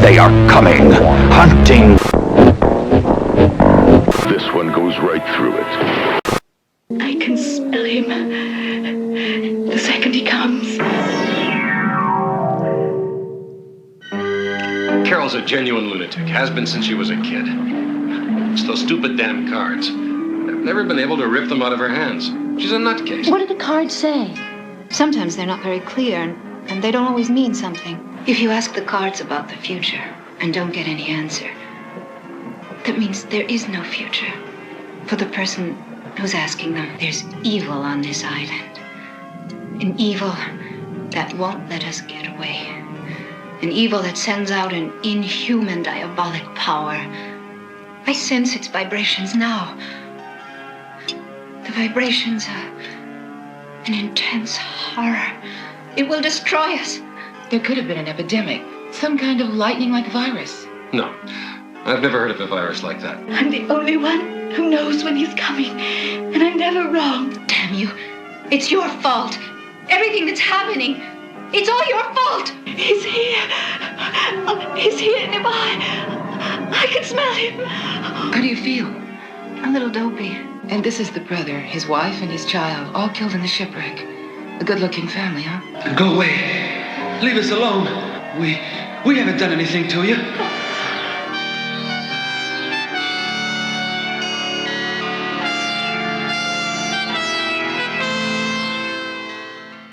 They are coming, hunting. This one goes right through it. I can smell him the second he comes. Carol's a genuine lunatic. Has been since she was a kid. It's those stupid damn cards. I've never been able to rip them out of her hands. She's a nutcase. What do the cards say? Sometimes they're not very clear, and they don't always mean something. If you ask the cards about the future and don't get any answer, that means there is no future. For the person who's asking them, there's evil on this island. An evil that won't let us get away. An evil that sends out an inhuman diabolic power. I sense its vibrations now. The vibrations of an intense horror. It will destroy us. There could have been an epidemic. Some kind of lightning-like virus. No. I've never heard of a virus like that. I'm the only one who knows when he's coming, and I'm never wrong. Damn you. It's your fault. Everything that's happening, it's all your fault. He's here. He's here nearby. I can smell him. How do you feel? A little dopey. And this is the brother, his wife, and his child, all killed in the shipwreck. A good-looking family, huh? Go away. Leave us alone. We haven't done anything to you.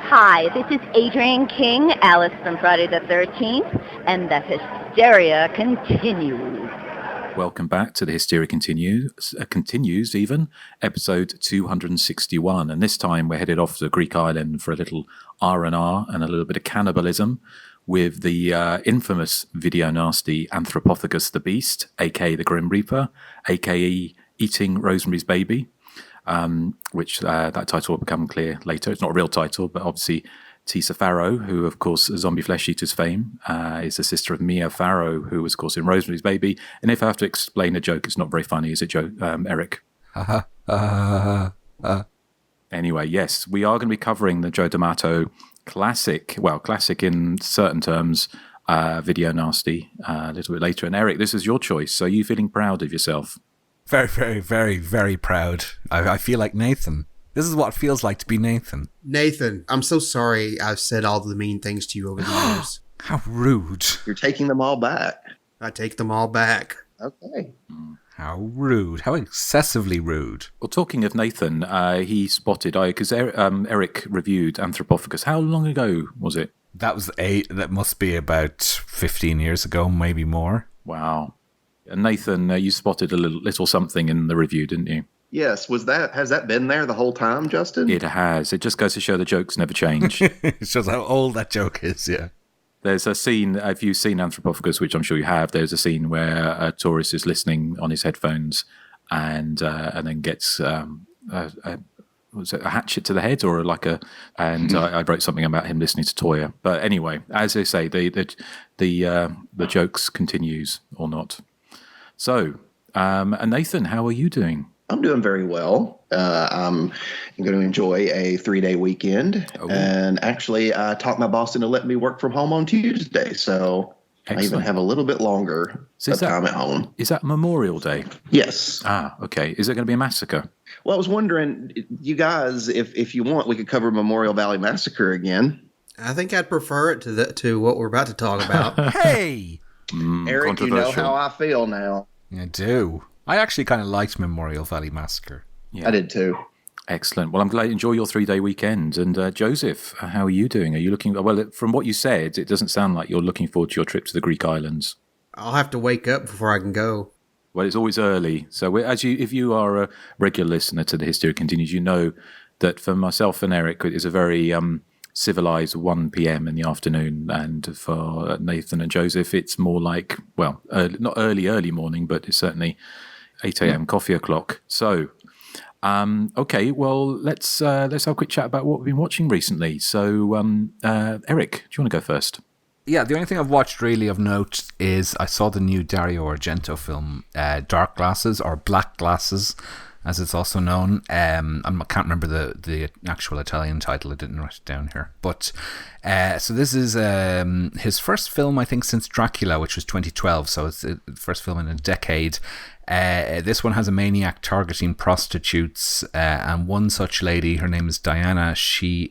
Hi, this is Adrienne King, Alice from Friday the 13th, and the Hysteria continues. Welcome back to the Hysteria continues even, episode 261. And this time we're headed off to Greek island for a little R&R and a little bit of cannibalism with the infamous video nasty Anthropophagus the Beast, a.k.a. the Grim Reaper, a.k.a. Eating Rosemary's Baby, which that title will become clear later. It's not a real title, but obviously Tisa Farrow, who, of course, Zombie Flesh Eaters fame, is the sister of Mia Farrow, who was, of course, in Rosemary's Baby. And if I have to explain a joke, it's not very funny, is it, Erik? Anyway, yes, we are going to be covering the Joe D'Amato classic in certain terms, video nasty, a little bit later. And Erik, this is your choice. So are you feeling proud of yourself? Very, very, very, very proud. I feel like Nathan. This is what it feels like to be Nathan. Nathan, I'm so sorry I've said all the mean things to you over the years. How rude. You're taking them all back. I take them all back. Okay. How rude. How excessively rude. Well, talking of Nathan, he spotted, because Erik reviewed Anthropophagus. How long ago was it? That must be about 15 years ago, maybe more. Wow. And Nathan, you spotted a little something in the review, didn't you? Yes. Has that been there the whole time, Justin? It has. It just goes to show the jokes never change. It shows how old that joke is, yeah. There's a scene, if you've seen Anthropophagus, which I'm sure you have, there's a scene where a tourist is listening on his headphones and then gets was it a hatchet to the head or I wrote something about him listening to Toya. But anyway, as I say, the jokes continues or not. So, and Nathan, how are you doing? I'm doing very well. I'm going to enjoy a 3-day weekend. Oh. And actually, I talked my boss into letting me work from home on Tuesday. So excellent. I even have a little bit longer time at home. Is that Memorial Day? Yes. Ah, okay. Is it going to be a massacre? Well, I was wondering, you guys, if you want, we could cover Memorial Valley Massacre again. I think I'd prefer it to what we're about to talk about. Hey! Erik, you know how I feel now. I do. I actually kind of liked Memorial Valley Massacre. Yeah. I did too. Excellent. Well, I'm glad you enjoy your 3-day weekend. And Joseph, how are you doing? Are you looking... Well, from what you said, it doesn't sound like you're looking forward to your trip to the Greek islands. I'll have to wake up before I can go. Well, it's always early. So if you are a regular listener to the Hysteria Continues, you know that for myself and Erik, it is a very civilized 1 p.m. in the afternoon. And for Nathan and Joseph, it's more like, well, not early morning, but it's certainly 8 a.m. coffee o'clock. So, okay, well, let's have a quick chat about what we've been watching recently. So, Erik, do you want to go first? Yeah, the only thing I've watched really of note is I saw the new Dario Argento film, Dark Glasses or Black Glasses. as it's also known. I can't remember the actual Italian title. I didn't write it down here. But so this is his first film, I think, since Dracula, which was 2012. So it's the first film in a decade. This one has a maniac targeting prostitutes, and one such lady, her name is Diana. She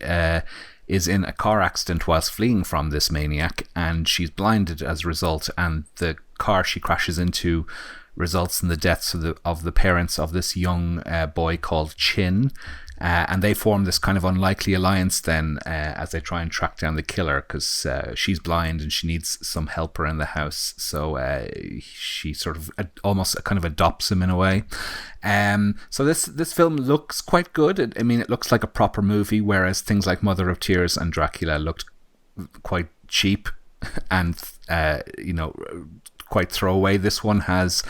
is in a car accident whilst fleeing from this maniac, and she's blinded as a result, and the car she crashes into results in the deaths of the parents of this young boy called Chin, and they form this kind of unlikely alliance then as they try and track down the killer, because she's blind and she needs some helper in the house, so she sort of almost kind of adopts him in a way. So this film looks quite good. It looks like a proper movie, whereas things like Mother of Tears and Dracula looked quite cheap and quite throwaway. This one has,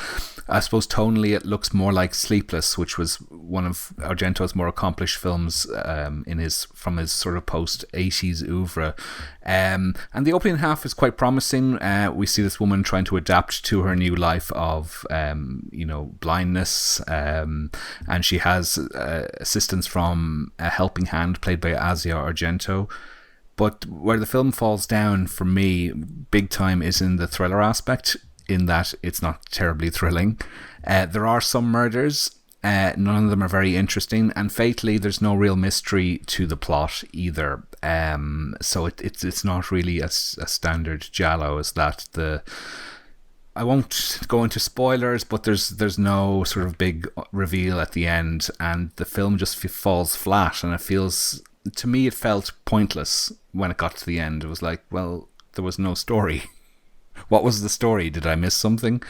I suppose, tonally it looks more like Sleepless, which was one of Argento's more accomplished films from his sort of post-80s oeuvre. And the opening half is quite promising. We see this woman trying to adapt to her new life of blindness, and she has assistance from a helping hand played by Asia Argento. But where the film falls down for me big time is in the thriller aspect, in that it's not terribly thrilling. There are some murders, none of them are very interesting, and fatally there's no real mystery to the plot either. So it's not really a standard giallo as that. I won't go into spoilers, but there's no sort of big reveal at the end, and the film just falls flat, and to me it felt pointless when it got to the end. It was like, well, there was no story. What was the story? Did I miss something?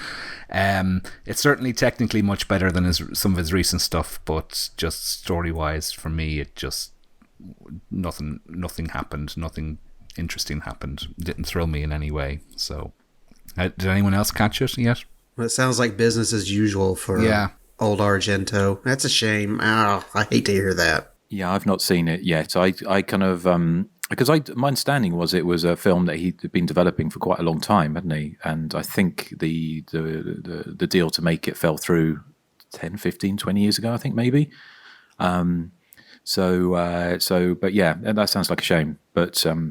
It's certainly technically much better than some of his recent stuff, but just story-wise, for me, it just nothing happened. Nothing interesting happened. It didn't thrill me in any way. So, did anyone else catch it yet? Well, it sounds like business as usual for old Argento. That's a shame. I hate to hear that. Yeah, I've not seen it yet. I kind of because my understanding was it was a film that he'd been developing for quite a long time, hadn't he? And I think the deal to make it fell through 10, 15, 20 years ago, I think maybe. But yeah, that sounds like a shame. But I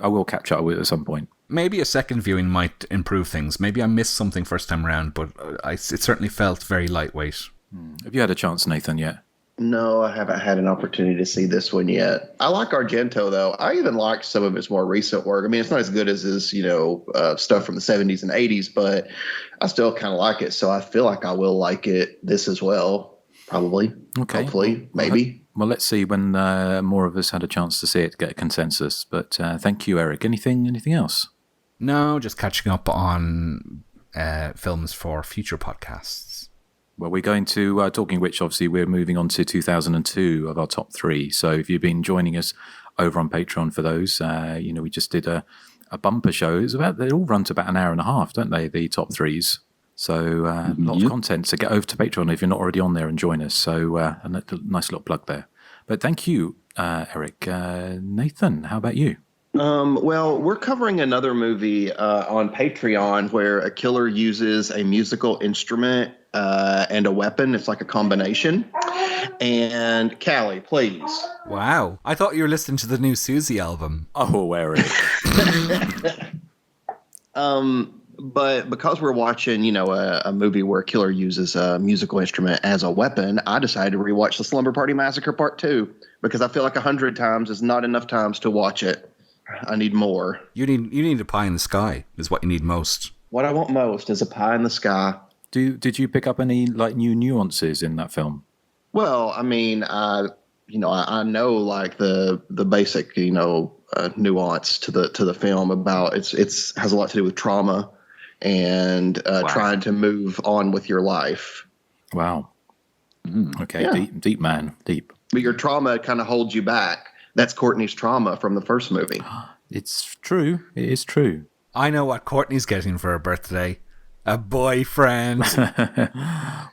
will catch up with it at some point. Maybe a second viewing might improve things. Maybe I missed something first time around, but it certainly felt very lightweight. Have you had a chance, Nathan, yet? No, I haven't had an opportunity to see this one yet. I like Argento, though. I even like some of his more recent work. I mean, it's not as good as his, stuff from the 70s and 80s, but I still kind of like it. So I feel like I will like this as well, probably. Okay. Hopefully, maybe. Well, let's see when more of us had a chance to see it, get a consensus. But thank you, Erik. Anything else? No, just catching up on films for future podcasts. Well, we're going to, talking which, obviously, we're moving on to 2002 of our top 3. So if you've been joining us over on Patreon for those, we just did a bumper show. They all run to about an hour and a half, don't they, the top 3s? So a lot of content. So get over to Patreon if you're not already on there and join us. So a nice little plug there. But thank you, Erik. Nathan, how about you? Well, we're covering another movie on Patreon where a killer uses a musical instrument and a weapon. It's like a combination. And Callie, please. Wow. I thought you were listening to the new Susie album. Oh, Erik. But because we're watching, a movie where a killer uses a musical instrument as a weapon, I decided to rewatch The Slumber Party Massacre Part 2 because I feel like 100 times is not enough times to watch it. I need more. You need a pie in the sky is what you need most. What I want most is a pie in the sky. Did you pick up any new nuances in that film? Well, I mean, I know like the basic nuance to the film about it's has a lot to do with trauma and trying to move on with your life. Wow. Okay, yeah. Deep man, deep. But your trauma kind of holds you back. That's Courtney's trauma from the first movie. It's true. It is true. I know what Courtney's getting for her birthday. A boyfriend.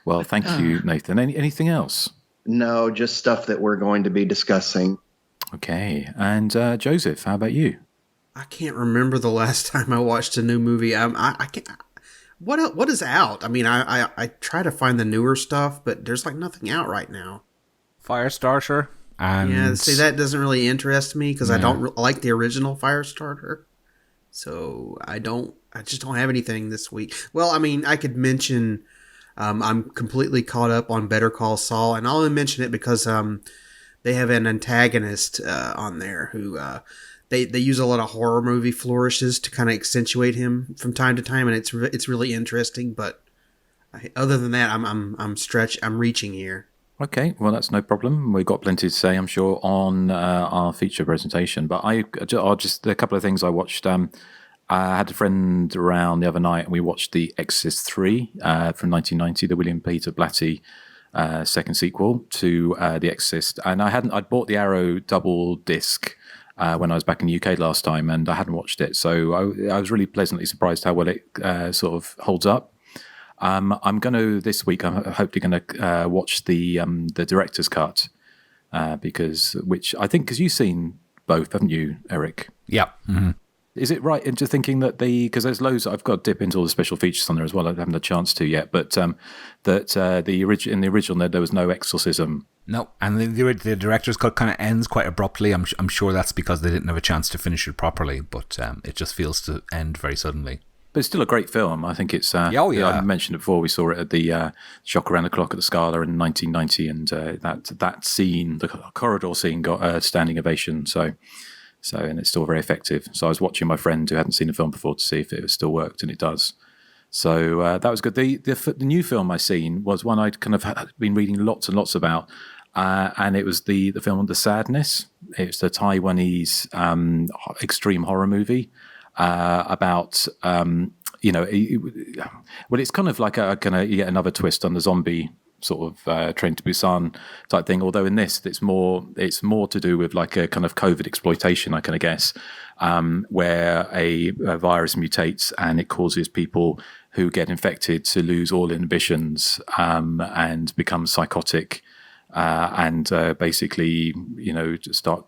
Well, thank you, Nathan. Anything else? No, just stuff that we're going to be discussing. Okay. And Joseph, how about you? I can't remember the last time I watched a new movie. I What is out? I mean, I try to find the newer stuff, but there's like nothing out right now. Firestarter. And yeah, see, that doesn't really interest me because I don't like the original Firestarter. So I just don't have anything this week. Well, I mean, I could mention I'm completely caught up on Better Call Saul, and I'll only mention it because they have an antagonist on there who they use a lot of horror movie flourishes to kind of accentuate him from time to time, and it's really interesting. But other than that, I'm reaching here. Okay, well, that's no problem. We've got plenty to say, I'm sure, on our feature presentation. But I'll just a couple of things I watched. I had a friend around the other night, and we watched The Exorcist 3 from 1990, the William Peter Blatty second sequel to The Exorcist. And I'd bought the Arrow double disc when I was back in the UK last time, and I hadn't watched it. So I was really pleasantly surprised how well it sort of holds up. I'm going to this week. I'm hopefully going to watch the director's cut because you've seen both, haven't you, Erik? Yeah. Mm-hmm. Is it right into thinking that because there's loads? I've got to dip into all the special features on there as well. I haven't had a chance to yet, but in the original there was no exorcism. No, and the director's cut kind of ends quite abruptly. I'm sure that's because they didn't have a chance to finish it properly, but it just feels to end very suddenly. But it's still a great film. I think it's... I mentioned it before. We saw it at the Shock Around the Clock at the Scala in 1990, and that scene, the corridor scene, got a standing ovation. So, and it's still very effective. So I was watching my friend who hadn't seen the film before to see if it still worked, and it does. So that was good. The new film I seen was one I'd kind of been reading lots and lots about, and it was the film The Sadness. It's the Taiwanese extreme horror movie. About it's kind of like you get another twist on the zombie sort of Train to Busan type thing. Although in this, it's more to do with like a kind of COVID exploitation, I kind of guess, where a virus mutates and it causes people who get infected to lose all inhibitions and become psychotic. And basically, start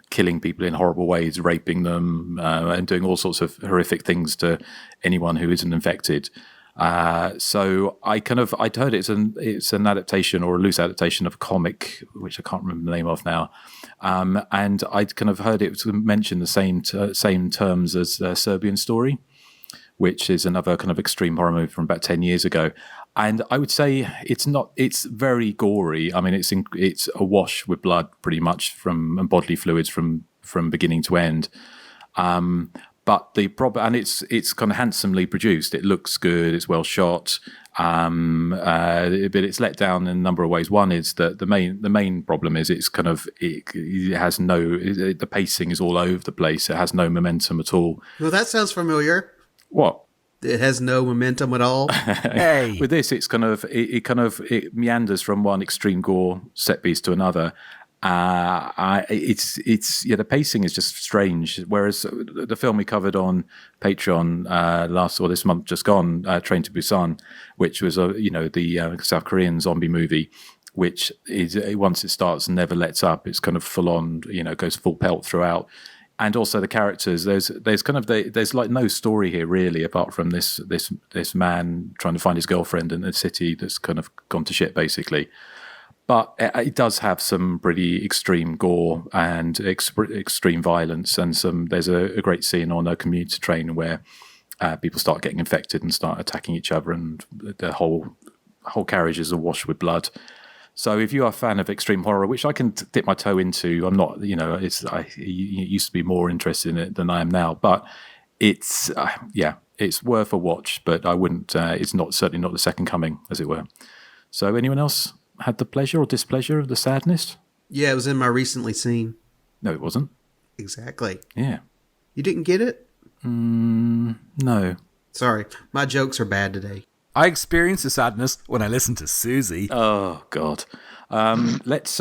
killing people in horrible ways, raping them, and doing all sorts of horrific things to anyone who isn't infected. So I'd heard it's an adaptation or a loose adaptation of a comic, which I can't remember the name of now. And I'd kind of heard it mention the same terms as Serbian Story, which is another kind of extreme horror movie from about 10 years ago. And I would say it's very gory. I mean, it's awash with blood pretty much and bodily fluids from beginning to end. But it's kind of handsomely produced. It looks good. It's well shot. But it's let down in a number of ways. One is that the main problem is it has the pacing is all over the place. It has no momentum at all. Well, that sounds familiar. What? It has no momentum at all. Hey. With this, it meanders from one extreme gore set piece to another. The pacing is just strange. Whereas the film we covered on Patreon this month just gone, Train to Busan, which was the South Korean zombie movie, which is once it starts never lets up. It's kind of full on, goes full pelt throughout. And also the characters, there's like no story here really, apart from this man trying to find his girlfriend in a city that's kind of gone to shit basically. But it does have some pretty extreme gore and extreme violence, and there's a great scene on a commuter train where people start getting infected and start attacking each other, and the whole carriage is awash with blood. So if you are a fan of extreme horror, which I can dip my toe into, I'm not, I used to be more interested in it than I am now, but it's worth a watch, but I wouldn't, it's certainly not the second coming, as it were. So anyone else had the pleasure or displeasure of The Sadness? Yeah, it was in my recently seen. No, it wasn't. Exactly. Yeah. You didn't get it? No. Sorry, my jokes are bad today. I experienced The Sadness when I listened to Susie. Oh God! Let's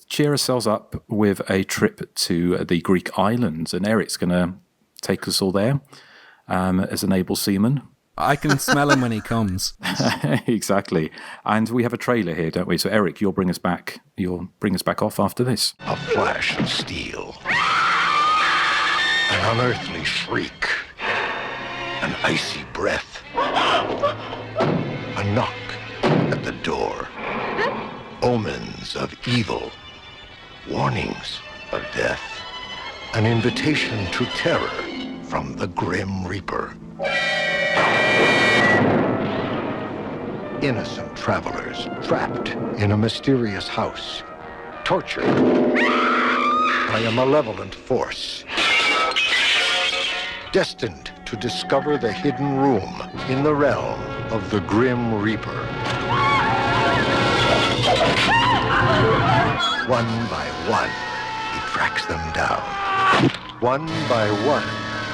cheer ourselves up with a trip to the Greek islands, and Erik's going to take us all there as an able seaman. I can smell him when he comes. Exactly, and we have a trailer here, don't we? So Erik, you'll bring us back off after this. A flash of steel, an unearthly freak, an An icy breath. A knock at the door. Omens of evil. Warnings of death. An invitation to terror from the Grim Reaper. Innocent travelers trapped in a mysterious house, tortured by a malevolent force, destined to discover the hidden room in the realm of the Grim Reaper. One by one, he tracks them down. One by one,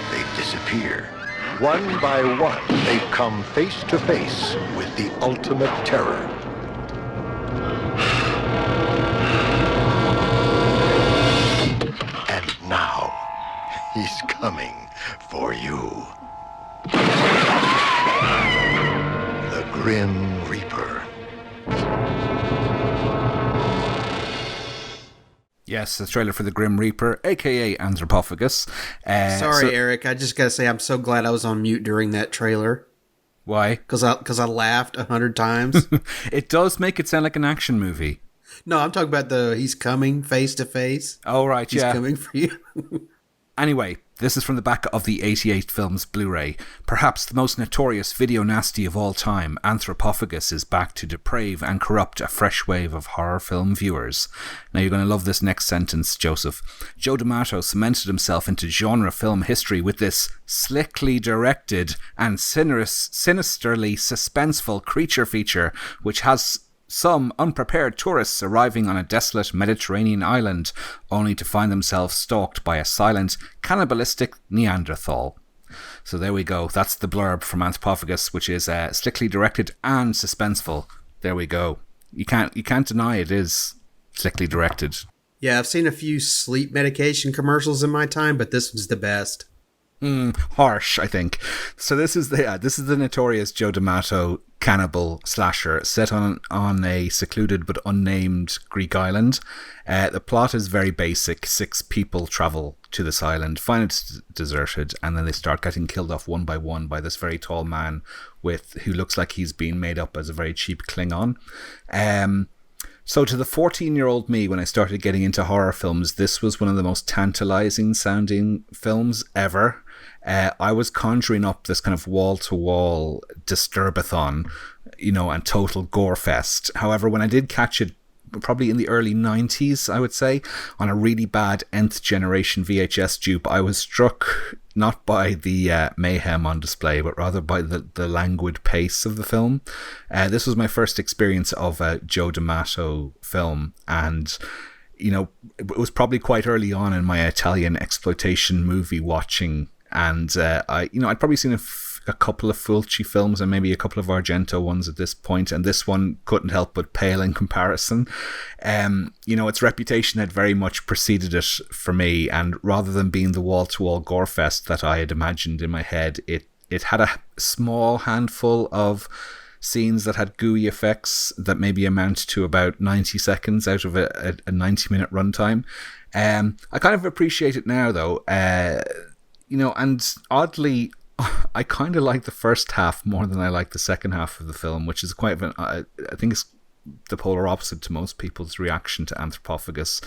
they disappear. One by one, they come face to face with the ultimate terror. And now, he's coming for you. The Grim Reaper. Yes, the trailer for The Grim Reaper, aka Anthropophagus. Sorry, Eric. I just gotta say I'm so glad I was on mute during that trailer. Why? Because I laughed 100 times. It does make it sound like an action movie. No, I'm talking about he's coming face to face. Oh, right, he's coming for you. Anyway, this is from the back of the 88 Films Blu-ray. Perhaps the most notorious video nasty of all time, Anthropophagus is back to deprave and corrupt a fresh wave of horror film viewers. Now you're going to love this next sentence, Joseph. Joe D'Amato cemented himself into genre film history with this slickly directed and sinisterly suspenseful creature feature, which has some unprepared tourists arriving on a desolate Mediterranean island only to find themselves stalked by a silent, cannibalistic Neanderthal. So there we go. That's the blurb from Anthropophagus, which is slickly directed and suspenseful. There we go. You can't deny it is slickly directed. Yeah, I've seen a few sleep medication commercials in my time, but this was the best. Harsh, I think. So this is the notorious Joe D'Amato cannibal slasher set on a secluded but unnamed Greek island. The plot is very basic. 6 people travel to this island, find it deserted, and then they start getting killed off one by one by this very tall man who looks like he's been made up as a very cheap Klingon. So to the 14-year-old me, when I started getting into horror films, this was one of the most tantalizing sounding films ever. I was conjuring up this kind of wall-to-wall disturbathon, and total gore fest. However, when I did catch it, probably in the early 90s, I would say, on a really bad nth generation VHS dupe, I was struck not by the mayhem on display, but rather by the languid pace of the film. This was my first experience of a Joe D'Amato film, and it was probably quite early on in my Italian exploitation movie watching. And I'd probably seen a couple of Fulci films and maybe a couple of Argento ones at this point, and this one couldn't help but pale in comparison. Its reputation had very much preceded it for me, and rather than being the wall-to-wall gore fest that I had imagined in my head, it had a small handful of scenes that had gooey effects that maybe amount to about 90 seconds out of a 90-minute runtime. I kind of appreciate it now, though. And oddly, I kind of like the first half more than I like the second half of the film, which is quite I think it's the polar opposite to most people's reaction to Anthropophagus.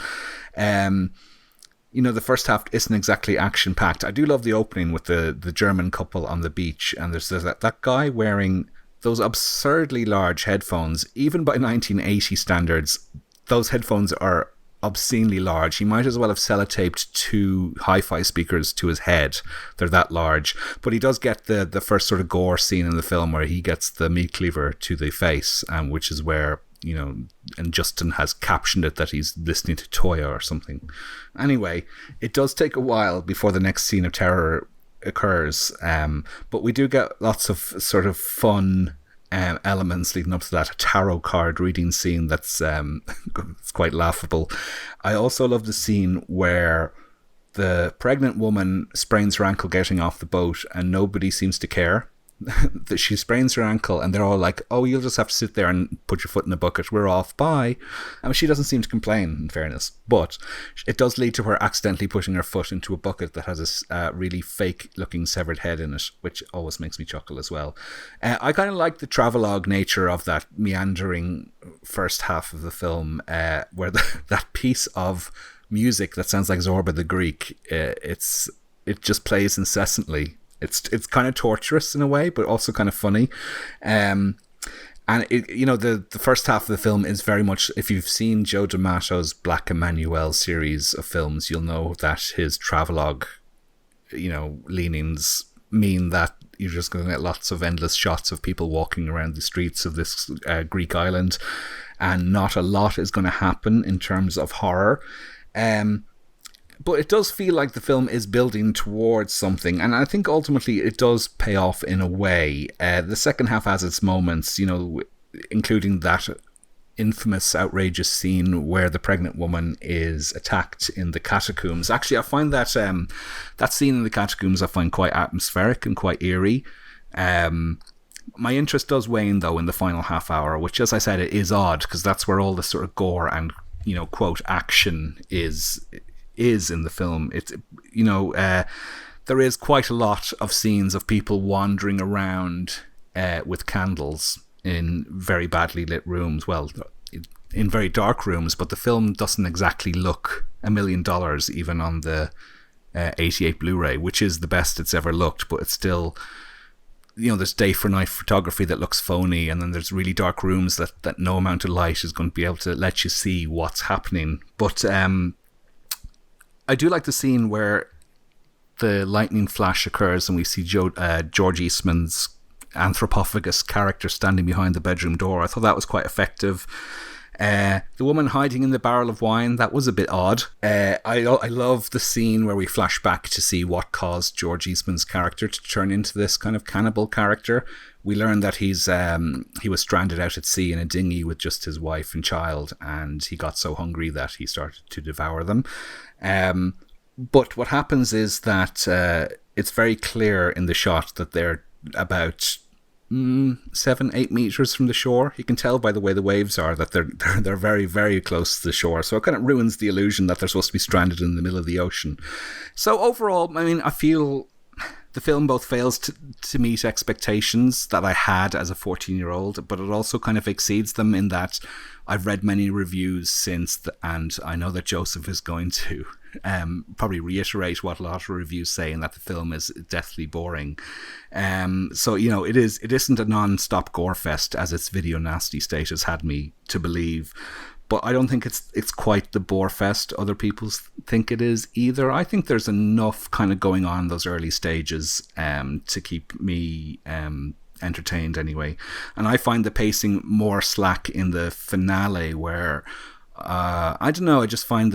The first half isn't exactly action-packed. I do love the opening with the German couple on the beach, and there's that guy wearing those absurdly large headphones. Even by 1980 standards, those headphones are obscenely large. He might as well have sellotaped 2 hi-fi speakers to his head. They're that large. But he does get the first sort of gore scene in the film where he gets the meat cleaver to the face, which is where, and Justin has captioned it that he's listening to Toya or something. Anyway, it does take a while before the next scene of terror occurs, but we do get lots of sort of fun elements leading up to that. A tarot card reading scene that's it's quite laughable. I also love the scene where the pregnant woman sprains her ankle getting off the boat and nobody seems to care. she sprains her ankle, and they're all like, "Oh, you'll just have to sit there and put your foot in a bucket. We're off. Bye." I mean, she doesn't seem to complain, in fairness, but it does lead to her accidentally putting her foot into a bucket that has a really fake-looking severed head in it, which always makes me chuckle as well. I kind of like the travelogue nature of that meandering first half of the film, where that piece of music that sounds like Zorba the Greek, it just plays incessantly. It's kind of torturous in a way, but also kind of funny. And the first half of the film is very much, if you've seen Joe D'Amato's Black Emmanuel series of films, you'll know that his travelogue, leanings mean that you're just going to get lots of endless shots of people walking around the streets of this Greek island, and not a lot is going to happen in terms of horror. But it does feel like the film is building towards something, and I think ultimately it does pay off in a way. The second half has its moments, including that infamous, outrageous scene where the pregnant woman is attacked in the catacombs. Actually, I find that that scene in the catacombs I find quite atmospheric and quite eerie. My interest does wane, though, in the final half hour, which, as I said, it is odd, because that's where all the sort of gore and, quote, action is in the film. It's there is quite a lot of scenes of people wandering around with candles in very badly lit rooms, well, in very dark rooms, but the film doesn't exactly look $1 million even on the 88 Blu-ray, which is the best it's ever looked, but it's still, there's day for night photography that looks phony, and then there's really dark rooms that no amount of light is going to be able to let you see what's happening. But I do like the scene where the lightning flash occurs and we see George Eastman's Anthropophagus character standing behind the bedroom door. I thought that was quite effective. The woman hiding in the barrel of wine, that was a bit odd. I love the scene where we flash back to see what caused George Eastman's character to turn into this kind of cannibal character. We learn that he was stranded out at sea in a dinghy with just his wife and child, and he got so hungry that he started to devour them. But what happens is that it's very clear in the shot that they're about 7-8 meters from the shore. You can tell by the way the waves are that they're very, very close to the shore. So it kind of ruins the illusion that they're supposed to be stranded in the middle of the ocean. So overall, I mean, I feel the film both fails to meet expectations that I had as a 14-year-old, but it also kind of exceeds them in that I've read many reviews since, and I know that Joseph is going to probably reiterate what a lot of reviews say, and that the film is deathly boring. So, it isn't a non-stop gore fest as its video nasty state has had me to believe. But I don't think it's quite the bore fest other people think it is either. I think there's enough kind of going on in those early stages to keep me entertained anyway. And I find the pacing more slack in the finale where, I don't know, I just find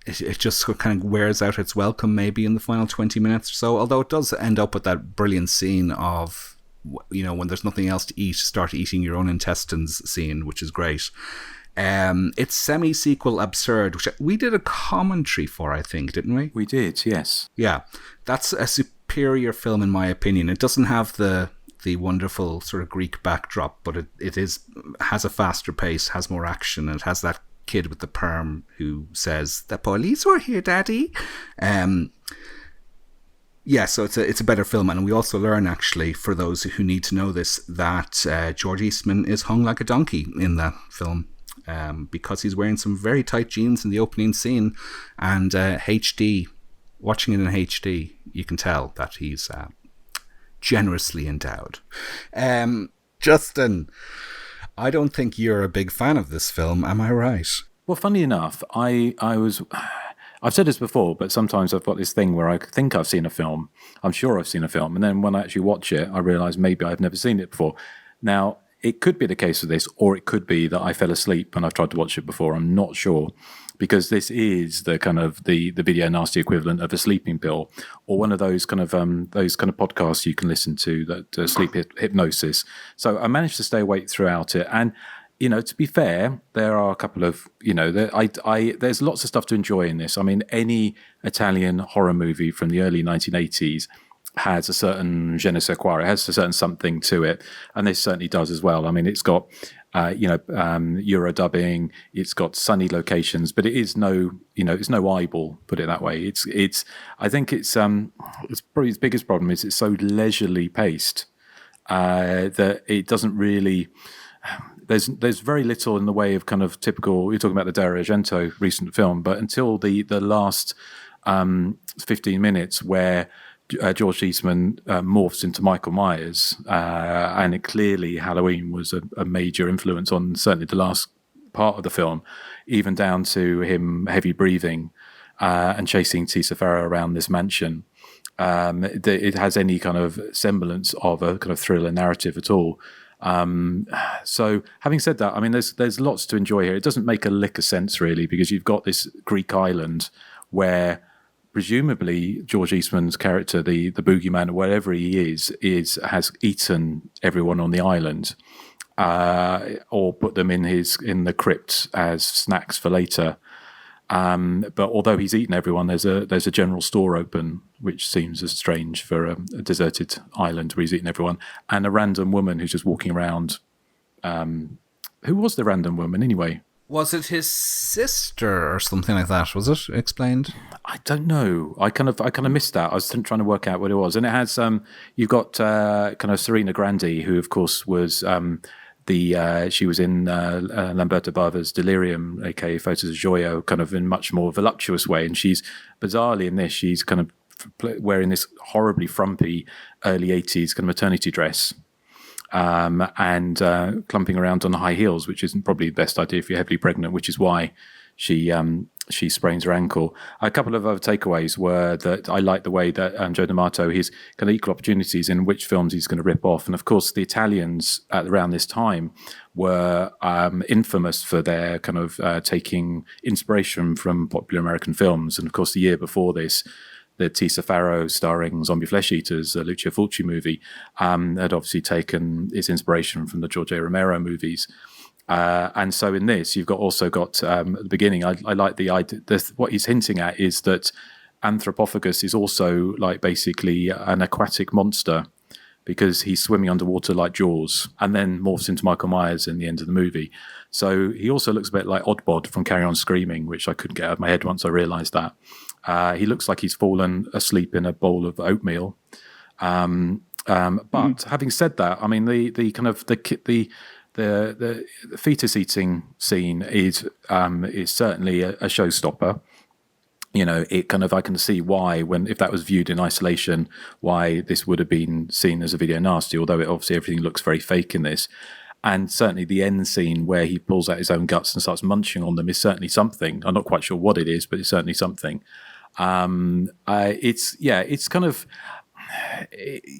it just kind of wears out its welcome maybe in the final 20 minutes or so. Although it does end up with that brilliant scene of, when there's nothing else to eat, start eating your own intestines scene, which is great. It's semi-sequel Absurd, which we did a commentary for, I think, didn't we? We did, yes. Yeah, that's a superior film in my opinion. It doesn't have the wonderful sort of Greek backdrop, but it has a faster pace, has more action, and it has that kid with the perm who says, "The police were here, Daddy." Yeah, so it's a better film, and we also learn, actually, for those who need to know this, that George Eastman is hung like a donkey in that film. Because he's wearing some very tight jeans in the opening scene, and HD, watching it in HD, you can tell that he's generously endowed. Justin, I don't think you're a big fan of this film, am I right? Well, funny enough, I've said this before, but sometimes I've got this thing where I think I've seen a film, I'm sure I've seen a film, and then when I actually watch it, I realise maybe I've never seen it before. Now, it could be the case with this, or it could be that I fell asleep when I've tried to watch it before. I'm not sure, because this is the kind of the video nasty equivalent of a sleeping pill, or one of those kind of podcasts you can listen to, that sleep hypnosis. So I managed to stay awake throughout it, and to be fair, there are a couple of there's lots of stuff to enjoy in this. I mean, any Italian horror movie from the early 1980s has a certain je ne sais quoi. It has a certain something to it, and this certainly does as well. I mean, it's got Euro dubbing, it's got sunny locations, but it is it's no eyeball, put it that way. I think it's probably its biggest problem is it's so leisurely paced that it doesn't really. There's very little in the way of kind of typical. You're talking about the Dario Argento recent film, but until the last 15 minutes where George Eastman morphs into Michael Myers, and clearly Halloween was a major influence on certainly the last part of the film, even down to him heavy breathing and chasing Tisa Farrow around this mansion. It has any kind of semblance of a kind of thriller narrative at all. So having said that, I mean, there's lots to enjoy here. It doesn't make a lick of sense really, because you've got this Greek island where presumably George Eastman's character, the boogeyman or whatever he has eaten everyone on the island, or put them in the crypt as snacks for later. But although he's eaten everyone, there's a general store open, which seems as strange for a deserted island where he's eaten everyone, and a random woman who's just walking around. Who was the random woman anyway? Was it his sister or something like that? Was it explained? I don't know. I kind of missed that. I was trying to work out what it was, and it has you've got kind of Serena Grandi, who of course was she was in Lamberto Bava's Delirium, aka Photos of Joyo, kind of in much more voluptuous way, and she's bizarrely in this. She's kind of wearing this horribly frumpy early 80s kind of maternity dress. And clumping around on high heels, which isn't probably the best idea if you're heavily pregnant, which is why she sprains her ankle. A couple of other takeaways were that I like the way that Joe D'Amato, he's kind of equal opportunities in which films he's going to rip off. And of course, the Italians around this time were infamous for their kind of taking inspiration from popular American films. And of course, the year before this, the Tisa Farrow starring zombie flesh eaters, Lucio Fulci movie, had obviously taken its inspiration from the George A. Romero movies. And so in this, you've also got at the beginning, I like the idea, what he's hinting at is that Anthropophagus is also like basically an aquatic monster, because he's swimming underwater like Jaws, and then morphs into Michael Myers in the end of the movie. So he also looks a bit like Oddbod from Carry On Screaming, which I couldn't get out of my head once I realised that. He looks like he's fallen asleep in a bowl of oatmeal. But having said that, I mean, the kind of the fetus eating scene is certainly a showstopper. You know, it kind of, I can see why, if that was viewed in isolation, why this would have been seen as a video nasty, although obviously everything looks very fake in this. And certainly the end scene where he pulls out his own guts and starts munching on them is certainly something. I'm not quite sure what it is, but it's certainly something. It's kind of,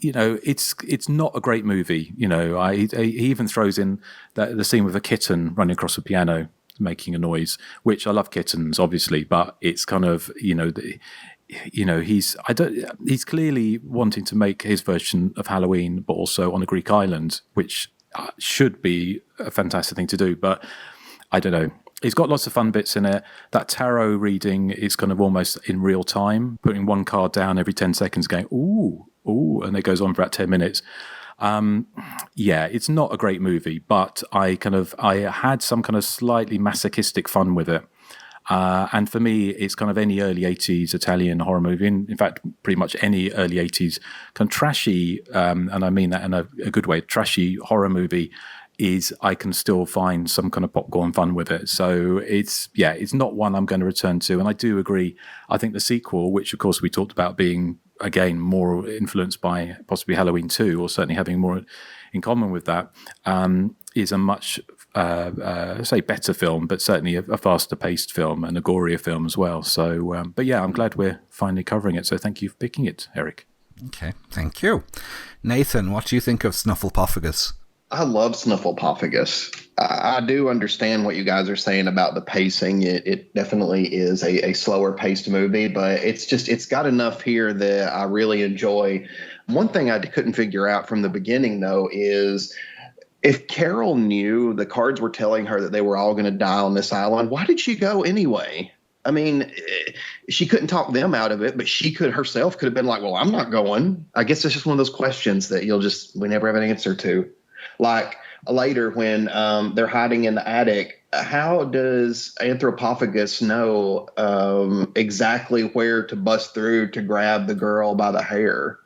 you know, it's not a great movie. You know, he even throws in the scene with a kitten running across a piano making a noise, which I love kittens, obviously, but it's kind of, he's clearly wanting to make his version of Halloween, but also on a Greek island, which should be a fantastic thing to do. But I don't know. He's got lots of fun bits in it. That tarot reading is kind of almost in real time, putting one card down every 10 seconds, going, ooh, and it goes on for about 10 minutes. It's not a great movie, but I had some kind of slightly masochistic fun with it. And for me, it's kind of any early 80s Italian horror movie. In fact, pretty much any early 80s kind of trashy, and I mean that in a good way, trashy horror movie I can still find some kind of popcorn fun with it. So it's not one I'm going to return to. And I do agree. I think the sequel, which of course we talked about being, again, more influenced by possibly Halloween 2, or certainly having more in common with that, is a much, better film, but certainly a faster paced film and a gorier film as well. So, but yeah, I'm glad we're finally covering it. So thank you for picking it, Erik. Okay, thank you. Nathan, what do you think of Snufflepophagus? I love Snufflepophagus. I do understand what you guys are saying about the pacing. It definitely is a slower paced movie, but it's got enough here that I really enjoy. One thing I couldn't figure out from the beginning, though, is if Carol knew the cards were telling her that they were all going to die on this island, why did she go anyway? I mean, she couldn't talk them out of it, but she could herself could have been like, well, I'm not going. I guess it's just one of those questions that we never have an answer to. Like later when they're hiding in the attic, how does Anthropophagus know exactly where to bust through to grab the girl by the hair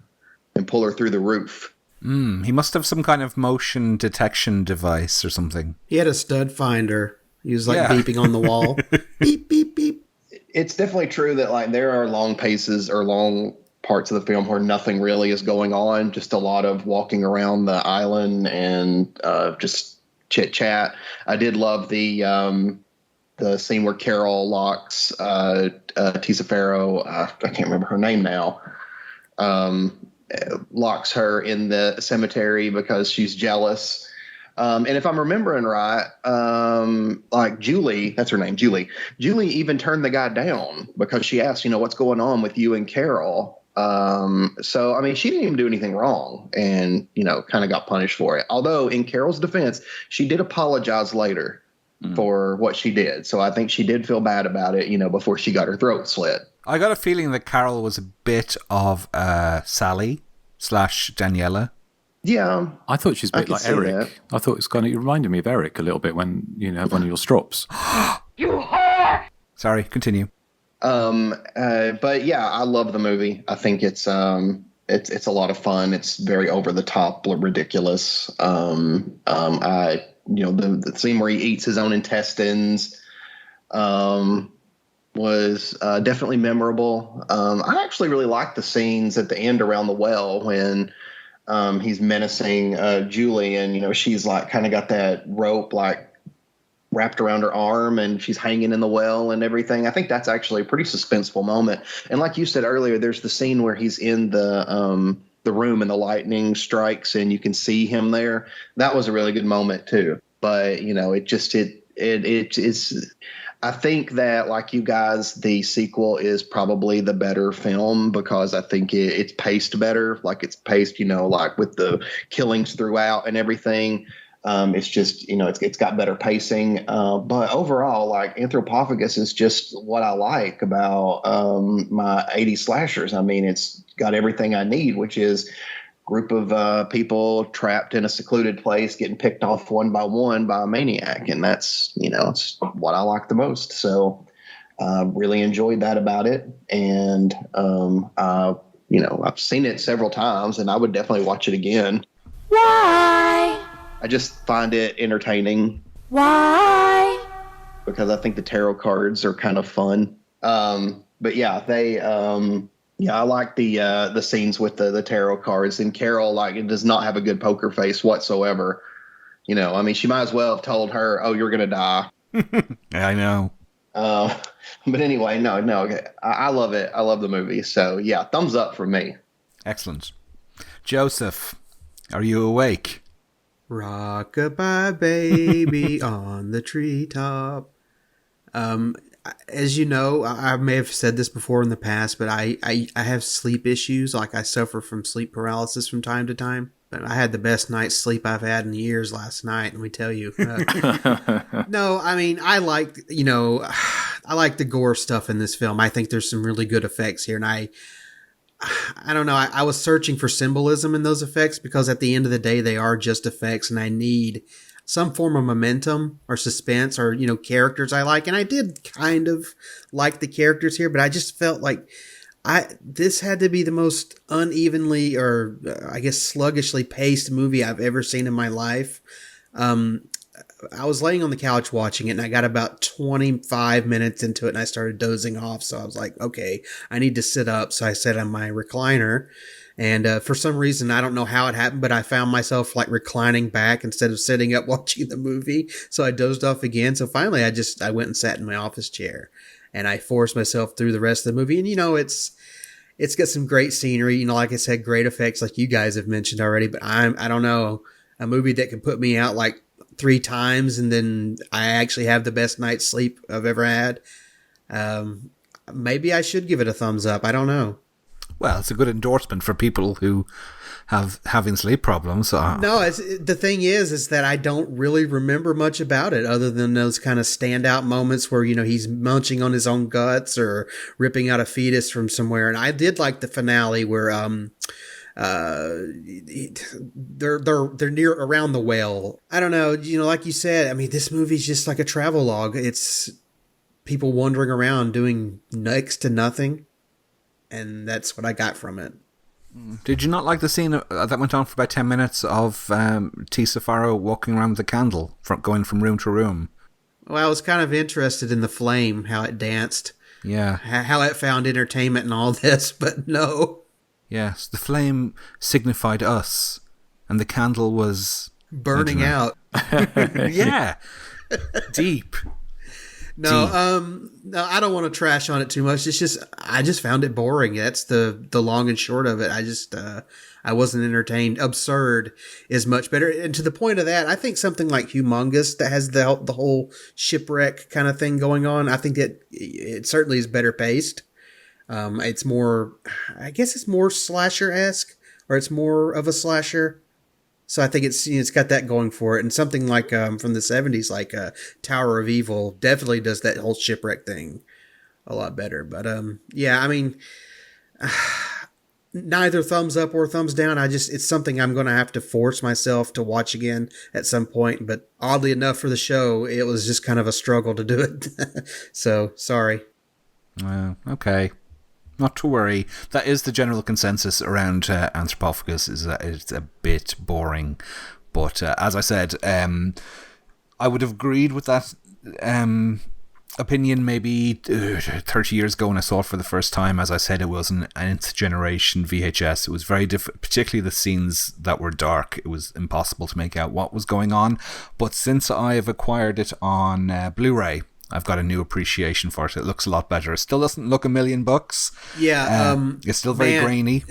and pull her through the roof? He must have some kind of motion detection device or something. He had a stud finder. He was like beeping on the wall. Beep, beep, beep. It's definitely true that like there are long paces or long parts of the film where nothing really is going on, just a lot of walking around the island and just chit chat. I did love the scene where Carol locks Tisa Farrow, I can't remember her name now, locks her in the cemetery because she's jealous. And if I'm remembering right, like Julie, that's her name, Julie even turned the guy down because she asked, what's going on with you and Carol? So, I mean, she didn't even do anything wrong and, kind of got punished for it. Although in Carol's defense, she did apologize later for what she did. So I think she did feel bad about it, before she got her throat slit. I got a feeling that Carol was a bit of Sally / Daniela. Yeah. I thought she's a bit like Erik. That. I thought it reminded me of Erik a little bit when you have one of your strops. You whore! Sorry, continue. But yeah, I love the movie. I think it's a lot of fun. It's very over the top, ridiculous. The scene where he eats his own intestines, was definitely memorable. I actually really like the scenes at the end around the well when he's menacing Julie, and she's like kind of got that rope like wrapped around her arm and she's hanging in the well and everything. I think that's actually a pretty suspenseful moment. And like you said earlier, there's the scene where he's in the room and the lightning strikes and you can see him there. That was a really good moment too. But it's I think that, like you guys, the sequel is probably the better film because I think it's paced better. Like it's paced, like with the killings throughout and everything. It's just, it's got better pacing. But overall, like Anthropophagus is just what I like about my 80s slashers. I mean, it's got everything I need, which is group of people trapped in a secluded place getting picked off one by one by a maniac. And that's, it's what I like the most. So really enjoyed that about it. And, I've seen it several times and I would definitely watch it again. Why? I just find it entertaining. Why? Because I think the tarot cards are kind of fun. But yeah, I like the scenes with the tarot cards, and Carol it does not have a good poker face whatsoever. I mean, she might as well have told her, "Oh, you're gonna die." I know. But anyway, no, I love it. I love the movie. So yeah, thumbs up from me. Excellent. Joseph, are you awake? Rock-a-bye baby on the treetop. As you know, I may have said this before in the past, but I have sleep issues. Like I suffer from sleep paralysis from time to time. But I had the best night's sleep I've had in years last night, let me tell you. No, I mean, I like the gore stuff in this film. I think there's some really good effects here, and I don't know. I was searching for symbolism in those effects because at the end of the day, they are just effects, and I need some form of momentum or suspense or, characters I like. And I did kind of like the characters here, but I just felt like this had to be the most unevenly or I guess sluggishly paced movie I've ever seen in my life. I was laying on the couch watching it and I got about 25 minutes into it and I started dozing off. So I was like, okay, I need to sit up. So I sat on my recliner and for some reason, I don't know how it happened, but I found myself reclining back instead of sitting up watching the movie. So I dozed off again. So finally I went and sat in my office chair and I forced myself through the rest of the movie. And it's got some great scenery, like I said, great effects like you guys have mentioned already, but I don't know, a movie that can put me out 3 times and then I actually have the best night's sleep I've ever had. Maybe I should give it a thumbs up. I don't know. Well, it's a good endorsement for people who having sleep problems. No, the thing is that I don't really remember much about it other than those kind of standout moments where, he's munching on his own guts or ripping out a fetus from somewhere. And I did like the finale where they're near around the well. I don't know, like you said, I mean, this movie's just like a travel log. It's people wandering around doing next to nothing. And that's what I got from it. Did you not like the scene that went on for about 10 minutes of Tisa Farrow walking around with a candle, going from room to room? Well, I was kind of interested in the flame, how it danced. Yeah. How it found entertainment and all this, but no. Yes, the flame signified us, and the candle was... burning out. Yeah. Deep. No, no, I don't want to trash on it too much. It's just, I just found it boring. That's the long and short of it. I wasn't entertained. Absurd is much better. And to the point of that, I think something like Humongous that has the whole shipwreck kind of thing going on, I think that it certainly is better paced. It's more, I guess it's more slasher-esque, or it's more of a slasher. So I think it's got that going for it. And something like from the 70s, like Tower of Evil, definitely does that whole shipwreck thing a lot better. But yeah, I mean, neither thumbs up or thumbs down. It's something I'm going to have to force myself to watch again at some point. But oddly enough for the show, it was just kind of a struggle to do it. So sorry. Okay. Not to worry. That is the general consensus around Anthropophagus, is that it's a bit boring. But as I said, I would have agreed with that opinion maybe 30 years ago when I saw it for the first time. As I said, it was an nth generation VHS. It was very different, particularly the scenes that were dark. It was impossible to make out what was going on. But since I have acquired it on Blu-ray, I've got a new appreciation for it. It looks a lot better. It still doesn't look $1,000,000. Yeah. It's still very grainy.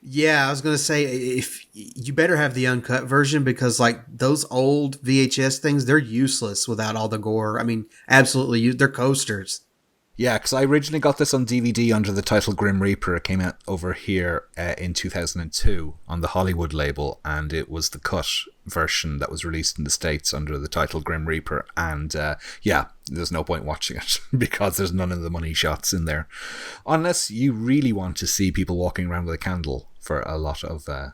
Yeah, I was going to say, if you better have the uncut version, because like those old VHS things, they're useless without all the gore. I mean, absolutely. They're coasters. Yeah, because I originally got this on DVD under the title Grim Reaper. It came out over here in 2002 on the Hollywood label, and it was the cut version that was released in the States under the title Grim Reaper. And yeah, there's no point watching it because there's none of the money shots in there. Unless you really want to see people walking around with a candle for a lot of the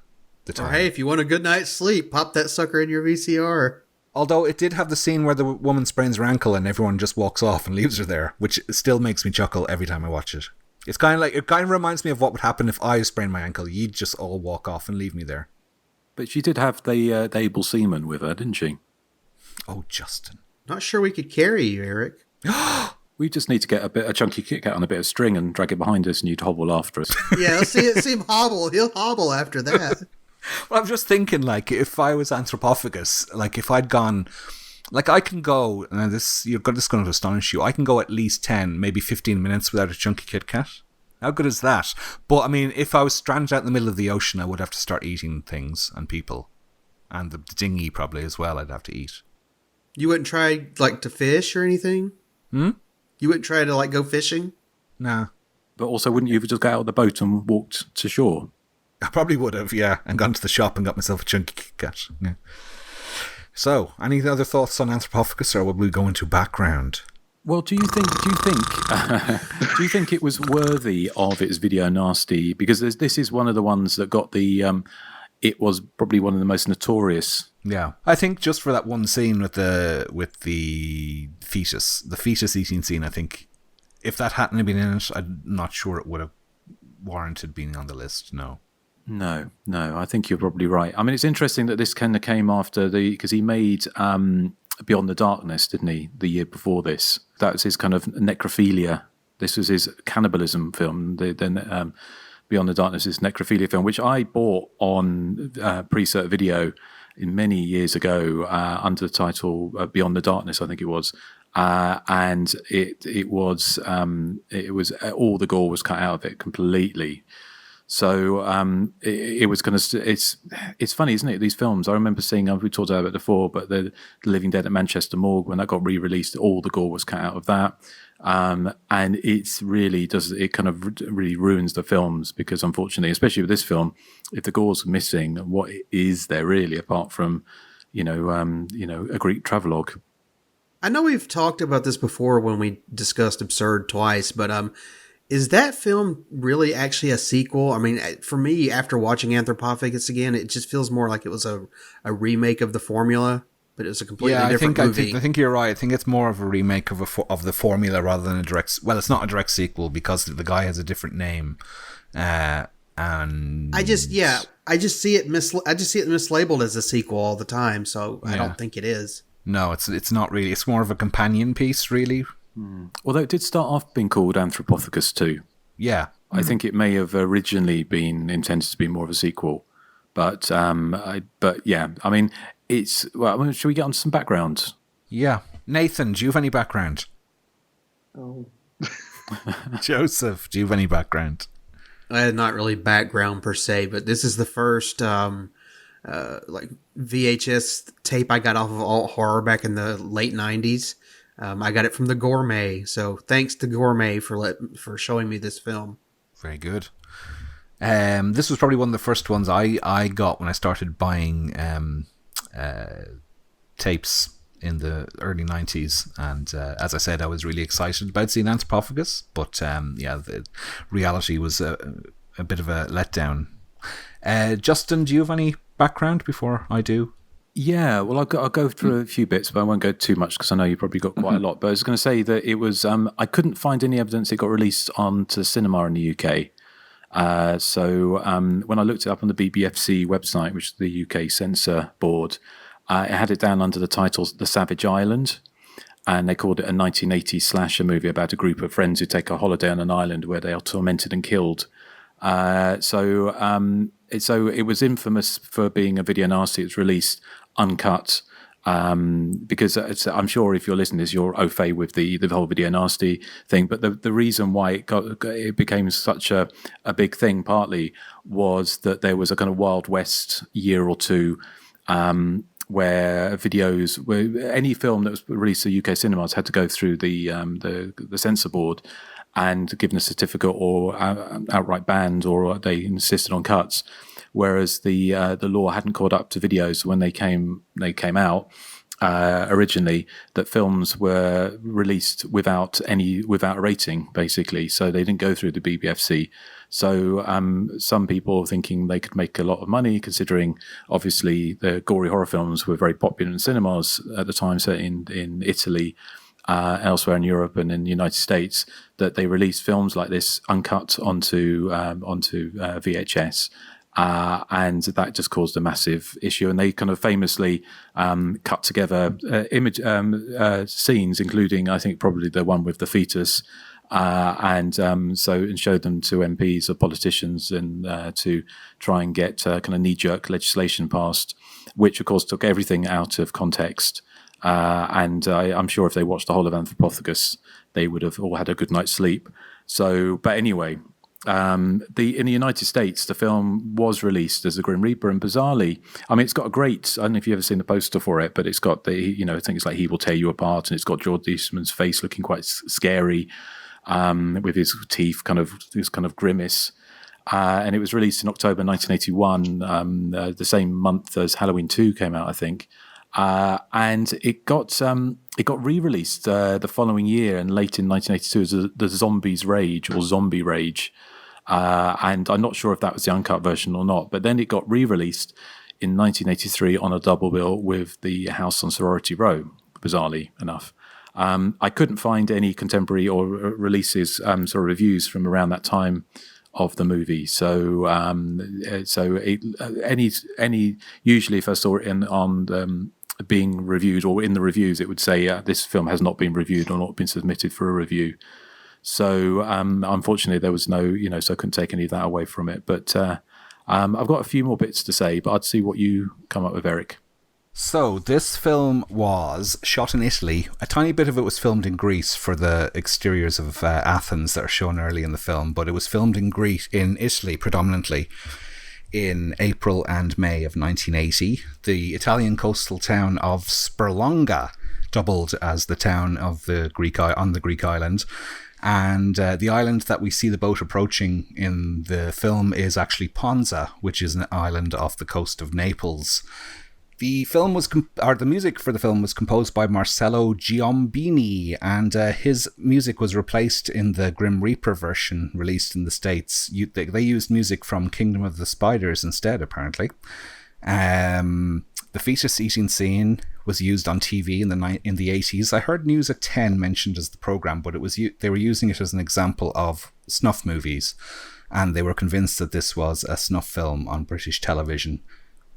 time. Or hey, if you want a good night's sleep, pop that sucker in your VCR. Although it did have the scene where the woman sprains her ankle and everyone just walks off and leaves her there, which still makes me chuckle every time I watch it. It kind of reminds me of what would happen if I sprained my ankle. You'd just all walk off and leave me there. But she did have the able seaman with her, didn't she? Oh, Justin. Not sure we could carry you, Eric. We just need to get a chunky Kit Kat on a bit of string and drag it behind us, and you'd hobble after us. Yeah, see him hobble. He'll hobble after that. Well, I'm just thinking, like, if I was Anthropophagus, like, if I'd gone, like, I can go, and this is going to astonish you, I can go at least 10, maybe 15 minutes without a chunky Kit Kat. How good is that? But, I mean, if I was stranded out in the middle of the ocean, I would have to start eating things and people. And the dinghy, probably, as well, I'd have to eat. You wouldn't try, like, to fish or anything? You wouldn't try to, like, go fishing? Nah. But also, wouldn't you have just got out of the boat and walked to shore? I probably would have, yeah, and gone to the shop and got myself a chunky Kit Kat. Yeah. So, any other thoughts on Anthropophagus, or will we go into background? Well, do you think it was worthy of its video nasty? Because this is one of the ones that got the. It was probably one of the most notorious. Yeah, I think just for that one scene with the fetus eating scene, I think if that hadn't been in it, I'm not sure it would have warranted being on the list. No, I think you're probably right. I mean, it's interesting that this kind of came after because he made Beyond the Darkness, didn't he, the year before this? That was his kind of necrophilia. This was his cannibalism film. Then Beyond the Darkness is necrophilia film, which I bought on pre-cert video many years ago under the title Beyond the Darkness, I think it was. And it was all the gore was cut out of it completely. So it was going to. It's funny, isn't it? These films. I remember seeing. We talked about it before, but the Living Dead at Manchester Morgue, when that got re-released, all the gore was cut out of that. And it's really it kind of really ruins the films, because unfortunately, especially with this film, if the gore's missing, what is there really apart from, a Greek travelogue? I know we've talked about this before when we discussed Absurd twice, but is that film really actually a sequel? I mean, for me, after watching Anthropophagus again, it just feels more like it was a remake of the formula, but it was a completely different movie. I think you're right. I think it's more of a remake of the formula rather than a direct. Well, it's not a direct sequel because the guy has a different name, and I just see it mislabeled as a sequel all the time. So I don't think it is. No, it's not really. It's more of a companion piece, really. Although it did start off being called Anthropophagus too. Yeah. I think it may have originally been intended to be more of a sequel. But it's... Well, should we get on to some background? Yeah. Nathan, do you have any background? Oh. Joseph, do you have any background? I had not really background per se, but this is the first VHS tape I got off of Alt Horror back in the late 90s. I got it from the Gourmet, so thanks to Gourmet for showing me this film. Very good. This was probably one of the first ones I got when I started buying tapes in the early 90s, and as I said, I was really excited about seeing Anthropophagus, but the reality was a bit of a letdown. Justin, do you have any background before I do? Yeah, well, I'll go through a few bits, but I won't go too much because I know you probably got quite a lot. But I was going to say that it was, I couldn't find any evidence it got released onto cinema in the UK. So when I looked it up on the BBFC website, which is the UK censor board, it had it down under the title The Savage Island. And they called it a 1980s slasher movie about a group of friends who take a holiday on an island where they are tormented and killed. So it was infamous for being a video nasty. It was released uncut, because I'm sure if you're listening to this, you're au fait with the whole video nasty thing. But the reason why it became such a big thing partly was that there was a kind of Wild West year or two, where any film that was released at UK cinemas had to go through the censor board and given a certificate or outright banned, or they insisted on cuts. Whereas the law hadn't caught up to videos when they came out originally, that films were released without a rating, basically. So they didn't go through the BBFC. So some people thinking they could make a lot of money, considering obviously the gory horror films were very popular in cinemas at the time, so in Italy, elsewhere in Europe and in the United States, that they released films like this uncut onto VHS. And that just caused a massive issue. And they kind of famously cut together scenes, including, I think, probably the one with the fetus, and showed them to MPs or politicians, and to try and get kind of knee-jerk legislation passed, which, of course, took everything out of context. And I'm sure if they watched the whole of Anthropophagus, they would have all had a good night's sleep. So, but anyway... in the United States, the film was released as a Grim Reaper, and bizarrely, I mean, it's got a great, I don't know if you've ever seen the poster for it, but it's got I think it's like He Will Tear You Apart, and it's got George Eastman's face looking quite scary, with his teeth this kind of grimace. And it was released in October 1981, the same month as Halloween 2 came out, I think. And it got re-released the following year, and late in 1982 as the Zombies Rage, or Zombie Rage. And I'm not sure if that was the uncut version or not, but then it got re-released in 1983 on a double bill with The House on Sorority Row, bizarrely enough. I couldn't find any contemporary or releases, sort of reviews from around that time of the movie. So usually if I saw it on being reviewed, or in the reviews, it would say this film has not been reviewed or not been submitted for a review. So unfortunately there was no, so I couldn't take any of that away from it. But I've got a few more bits to say, but I'd see what you come up with, Erik. So this film was shot in Italy. A tiny bit of it was filmed in Greece for the exteriors of Athens that are shown early in the film, but it was filmed in Italy predominantly in April and May of 1980. The Italian coastal town of Sperlonga doubled as the town of the on the Greek island. And the island that we see the boat approaching in the film is actually Ponza, which is an island off the coast of Naples. The film was, the music for the film was composed by Marcello Giombini, and his music was replaced in the Grim Reaper version released in the States. They used music from Kingdom of the Spiders instead, apparently. The fetus eating scene was used on TV in the 80s. I heard News at 10 mentioned as the program, but they were using it as an example of snuff movies, and they were convinced that this was a snuff film on British television.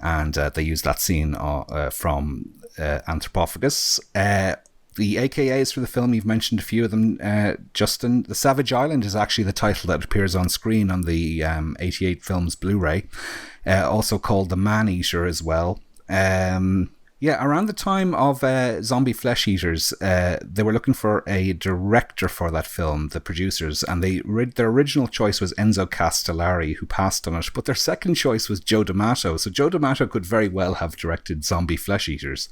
And they used that scene from Anthropophagus. The AKAs for the film, you've mentioned a few of them, Justin. The Savage Island is actually the title that appears on screen on the 88 film's Blu-ray. Also called The Man-Eater as well. Around the time of Zombie Flesh Eaters, they were looking for a director for that film, the producers, and their original choice was Enzo Castellari, who passed on it, but their second choice was Joe D'Amato. So Joe D'Amato could very well have directed Zombie Flesh Eaters,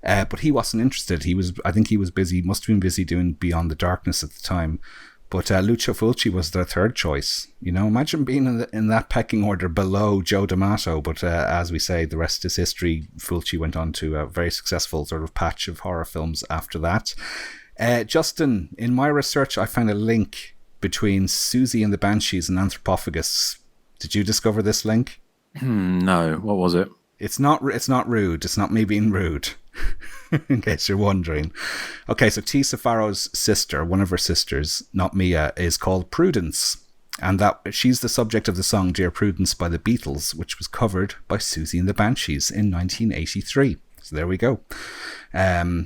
but he wasn't interested. I think he was busy, must have been busy doing Beyond the Darkness at the time. But Lucio Fulci was their third choice. You know, imagine being in that pecking order below Joe D'Amato. But as we say, the rest is history. Fulci went on to a very successful sort of patch of horror films after that. Justin, in my research, I found a link between Susie and the Banshees and Anthropophagus. Did you discover this link? No. What was it? It's not rude. It's not me being rude. In case you're wondering. Okay, so T. Safaro's sister, one of her sisters, not Mia, is called Prudence. And she's the subject of the song Dear Prudence by the Beatles, which was covered by Susie and the Banshees in 1983. So there we go. Margaret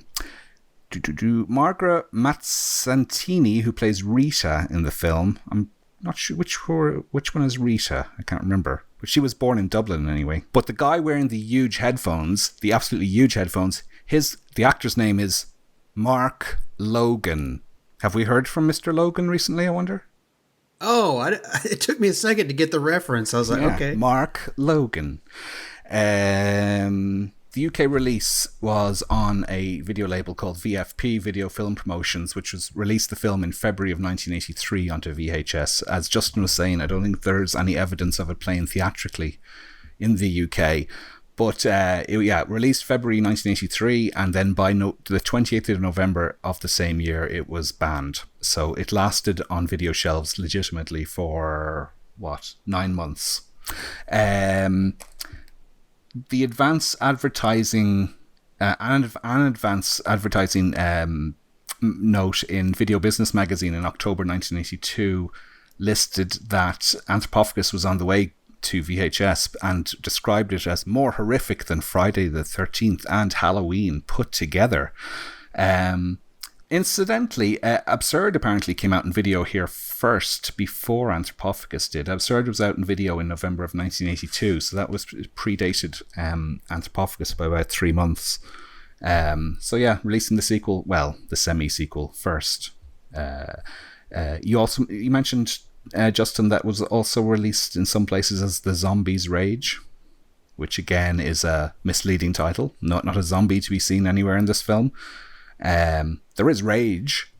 Mazzantini, who plays Rita in the film. I'm not sure which one is Rita. I can't remember. But she was born in Dublin anyway. But the guy wearing the huge headphones, the absolutely huge headphones, the actor's name is Mark Logan. Have we heard from Mr. Logan recently, I wonder? Oh, it took me a second to get the reference. I was like, okay. Mark Logan. The UK release was on a video label called VFP, Video Film Promotions, which was released the film in February of 1983 onto VHS. As Justin was saying, I don't think there's any evidence of it playing theatrically in the UK. But released February 1983, and then by the 28th of November of the same year, it was banned. So it lasted on video shelves legitimately for, 9 months. The advance advertising note in Video Business magazine in October 1982 listed that Anthropophagus was on the way to VHS and described it as more horrific than Friday the 13th and Halloween put together. Incidentally, Absurd apparently came out in video here first before Anthropophagus did. Absurd was out in video in November of 1982, so that was predated Anthropophagus by about 3 months. Releasing the sequel, the semi-sequel first. You mentioned, Justin, that was also released in some places as The Zombie's Rage, which again is a misleading title. Not a zombie to be seen anywhere in this film. There is rage,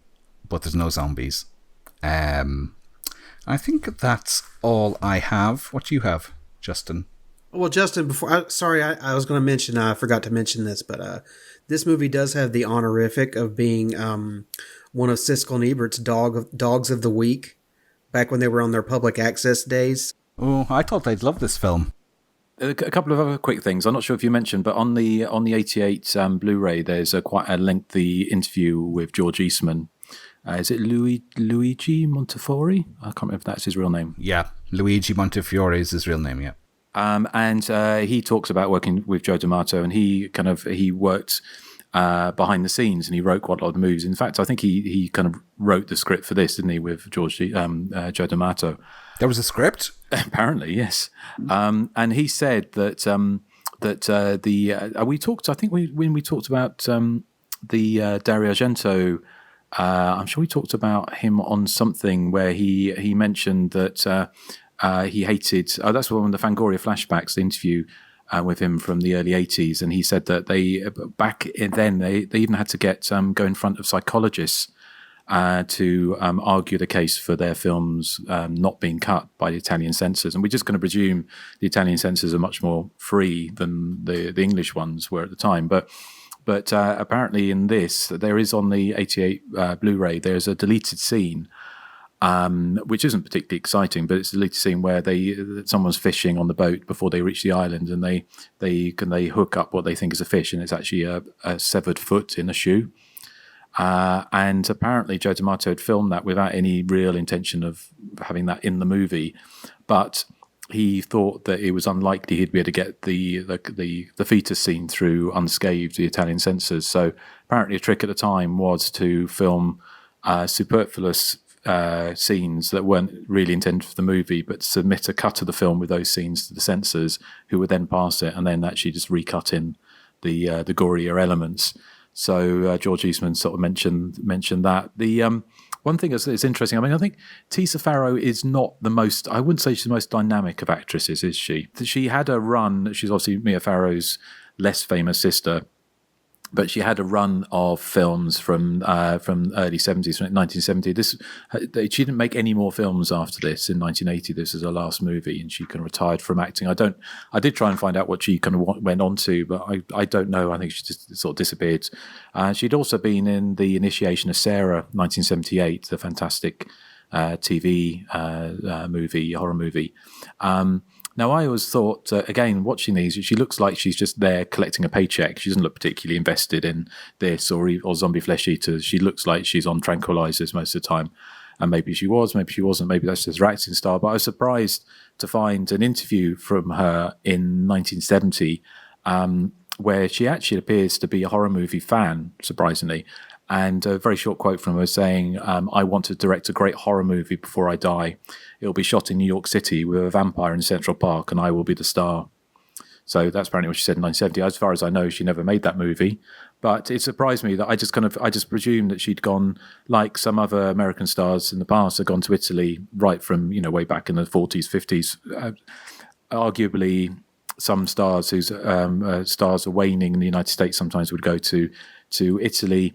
but there's no zombies. I think that's all I have. What do you have, Justin? Well, Justin, I was going to mention, I forgot to mention this, but this movie does have the honorific of being one of Siskel and Ebert's Dogs of the Week, back when they were on their public access days. Oh, I thought they'd love this film. A couple of other quick things. I'm not sure if you mentioned, but on the 88 Blu-ray, there's quite a lengthy interview with George Eastman. Is it Luigi Montefiore? I can't remember if that's his real name. Yeah, Luigi Montefiore is his real name. Yeah. And he talks about working with Joe D'Amato, and he worked behind the scenes, and he wrote quite a lot of the movies. In fact, I think he kind of wrote the script for this, didn't he, with Joe D'Amato? There was a script? Apparently, yes. And he said that we talked. I think when we talked about the Dario Argento, I'm sure we talked about him on something where he mentioned that he hated. Oh, that's one of the Fangoria flashbacks. The interview with him from the early 80s, and he said that they even had to get go in front of psychologists to argue the case for their films not being cut by the Italian censors. And we're just going to presume the Italian censors are much more free than the English ones were at the time. But apparently in this, there is on the 88 Blu-ray, there's a deleted scene, which isn't particularly exciting, but it's a deleted scene where someone's fishing on the boat before they reach the island, and they hook up what they think is a fish, and it's actually a severed foot in a shoe. And apparently Joe D'Amato had filmed that without any real intention of having that in the movie, but he thought that it was unlikely he'd be able to get the fetus scene through unscathed, the Italian censors. So apparently a trick at the time was to film superfluous scenes that weren't really intended for the movie, but submit a cut of the film with those scenes to the censors, who would then pass it and then actually just recut in the gorier elements. So George Eastman sort of mentioned that. The one thing that's interesting, I mean, I think Tisa Farrow is not the most, I wouldn't say she's the most dynamic of actresses, is she? She had a run, she's obviously Mia Farrow's less famous sister, but she had a run of films from early 70s, from 1970. She didn't make any more films after this. In 1980, this was her last movie, and she kind of retired from acting. I did try and find out what she kind of went on to, but I don't know. I think she just sort of disappeared. She'd also been in The Initiation of Sarah, 1978, the fantastic TV horror movie. Now, I always thought, again, watching these, she looks like she's just there collecting a paycheck. She doesn't look particularly invested in this or zombie flesh eaters. She looks like she's on tranquilizers most of the time. And maybe she was, maybe she wasn't. Maybe that's just her acting style. But I was surprised to find an interview from her in 1970 where she actually appears to be a horror movie fan, surprisingly. And a very short quote from her saying, I want to direct a great horror movie before I die. It'll be shot in New York City with a vampire in Central Park, and I will be the star. So that's apparently what she said in 1970. As far as I know, she never made that movie. But it surprised me that I just presumed that she'd gone, like some other American stars in the past, had gone to Italy right from, way back in the 40s, 50s. Arguably, some stars whose stars are waning in the United States sometimes would go to Italy,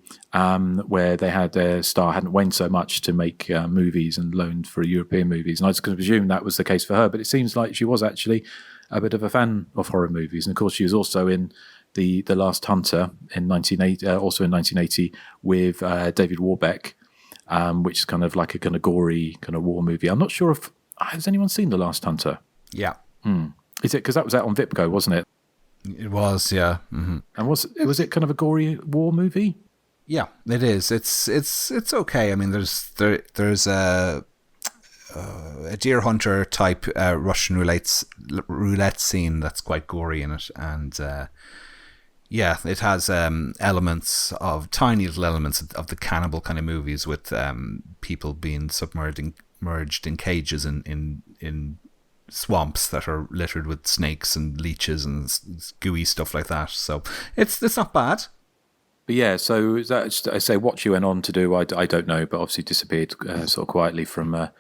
where they had their star hadn't waned so much to make movies and loaned for European movies. And I just presume that was the case for her, but it seems like she was actually a bit of a fan of horror movies. And of course, she was also in the Last Hunter in 1980, with David Warbeck, which is kind of like a kind of gory kind of war movie. I'm not sure if has anyone seen The Last Hunter? Yeah. Is it because that was out on Vipco, wasn't it? It was, yeah. Mm-hmm. And was it kind of a gory war movie? Yeah, it is. It's okay. I mean, there's a deer hunter type Russian roulette scene that's quite gory in it, and it has tiny little elements of the cannibal kind of movies, with people being submerged in cages in swamps that are littered with snakes and leeches and gooey stuff like that. So it's not bad. But yeah, so I say what she went on to do, I don't know, but obviously disappeared sort of quietly from the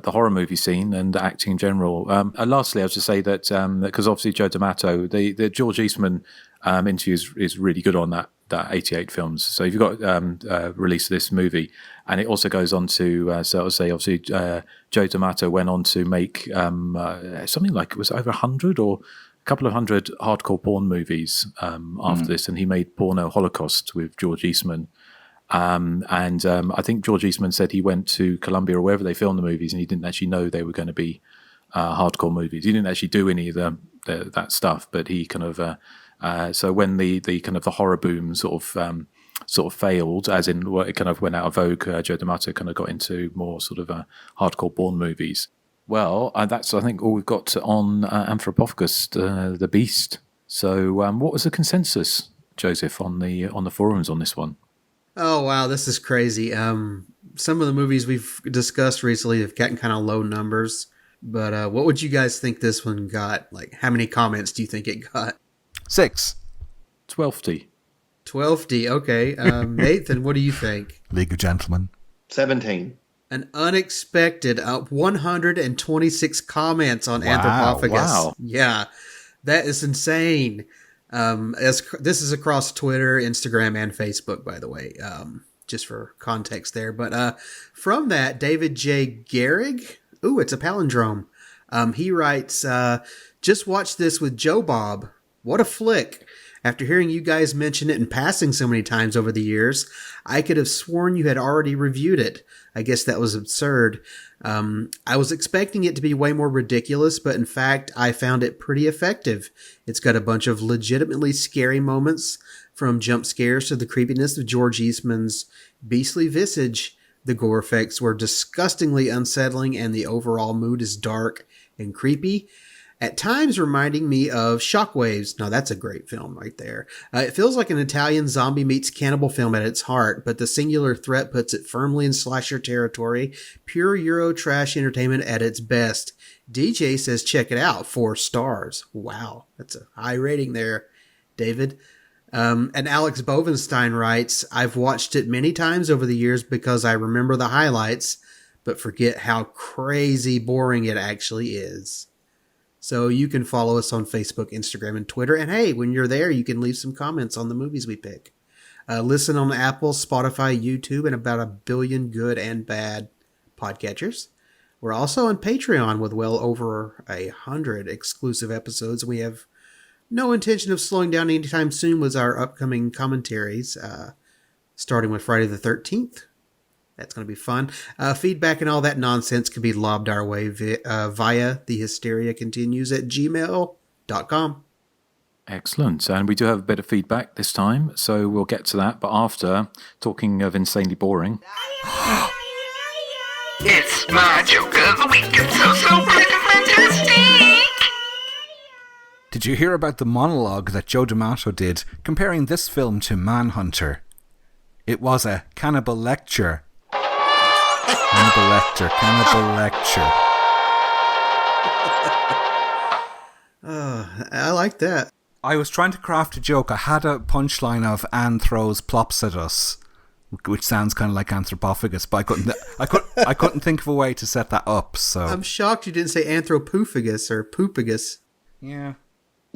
horror movie scene and acting in general. And lastly, I was to say that because obviously Joe D'Amato, the George Eastman interview is really good on that 88 films. So if you've got release of this movie, and it also goes on to so I'll say obviously Joe D'Amato went on to make something like, it was over 100 or a couple of hundred hardcore porn movies after this, and he made Porno Holocaust with George Eastman. I think George Eastman said he went to Columbia or wherever they filmed the movies, and he didn't actually know they were going to be hardcore movies. He didn't actually do any of that stuff, but he kind of so when the kind of the horror boom sort of failed, as in it kind of went out of vogue, Joe D'Amato kind of got into more sort of hardcore porn movies. Well, that's I think all we've got on Anthropophagus, the beast. So what was the consensus, Joseph, on the forums on this one? Oh wow, this is crazy. Some of the movies we've discussed recently have gotten kind of low numbers, but what would you guys think this one got? Like, how many comments do you think it got? 6. 12. Okay. Nathan, what do you think? League of Gentlemen. 17. An unexpected 126 comments on Anthropophagus. Wow. Yeah. That is insane. This is across Twitter, Instagram, and Facebook, by the way, just for context there. But from that, David J. Gehrig, ooh, it's a palindrome. He writes, just watched this with Joe Bob. What a flick. After hearing you guys mention it in passing so many times over the years, I could have sworn you had already reviewed it. I guess that was absurd. I was expecting it to be way more ridiculous, but in fact, I found it pretty effective. It's got a bunch of legitimately scary moments, from jump scares to the creepiness of George Eastman's beastly visage. The gore effects were disgustingly unsettling, and the overall mood is dark and creepy, at times reminding me of Shockwaves. Now that's a great film right there. It feels like an Italian zombie meets cannibal film at its heart, but the singular threat puts it firmly in slasher territory. Pure Euro trash entertainment at its best. DJ says check it out, 4 stars. Wow, that's a high rating there, David. And Alex Bovenstein writes, I've watched it many times over the years because I remember the highlights, but forget how crazy boring it actually is. So you can follow us on Facebook, Instagram, and Twitter. And hey, when you're there, you can leave some comments on the movies we pick. Listen on Apple, Spotify, YouTube, and about 1 billion good and bad podcatchers. We're also on Patreon with well over 100 exclusive episodes. We have no intention of slowing down anytime soon with our upcoming commentaries, starting with Friday the 13th. That's going to be fun. Feedback and all that nonsense can be lobbed our way via the Hysteria Continues at gmail.com. Excellent. And we do have a bit of feedback this time, so we'll get to that. But after, talking of insanely boring. It's my joke of the week. It's so freaking fantastic. Did you hear about the monologue that Joe D'Amato did comparing this film to Manhunter? It was a cannibal lecture. Cannibal lecture. I like that. I was trying to craft a joke. I had a punchline of Anne throws plops at us, which sounds kind of like Anthropophagus, but I couldn't think of a way to set that up. So I'm shocked you didn't say Anthropophagus or Poopagus. Yeah.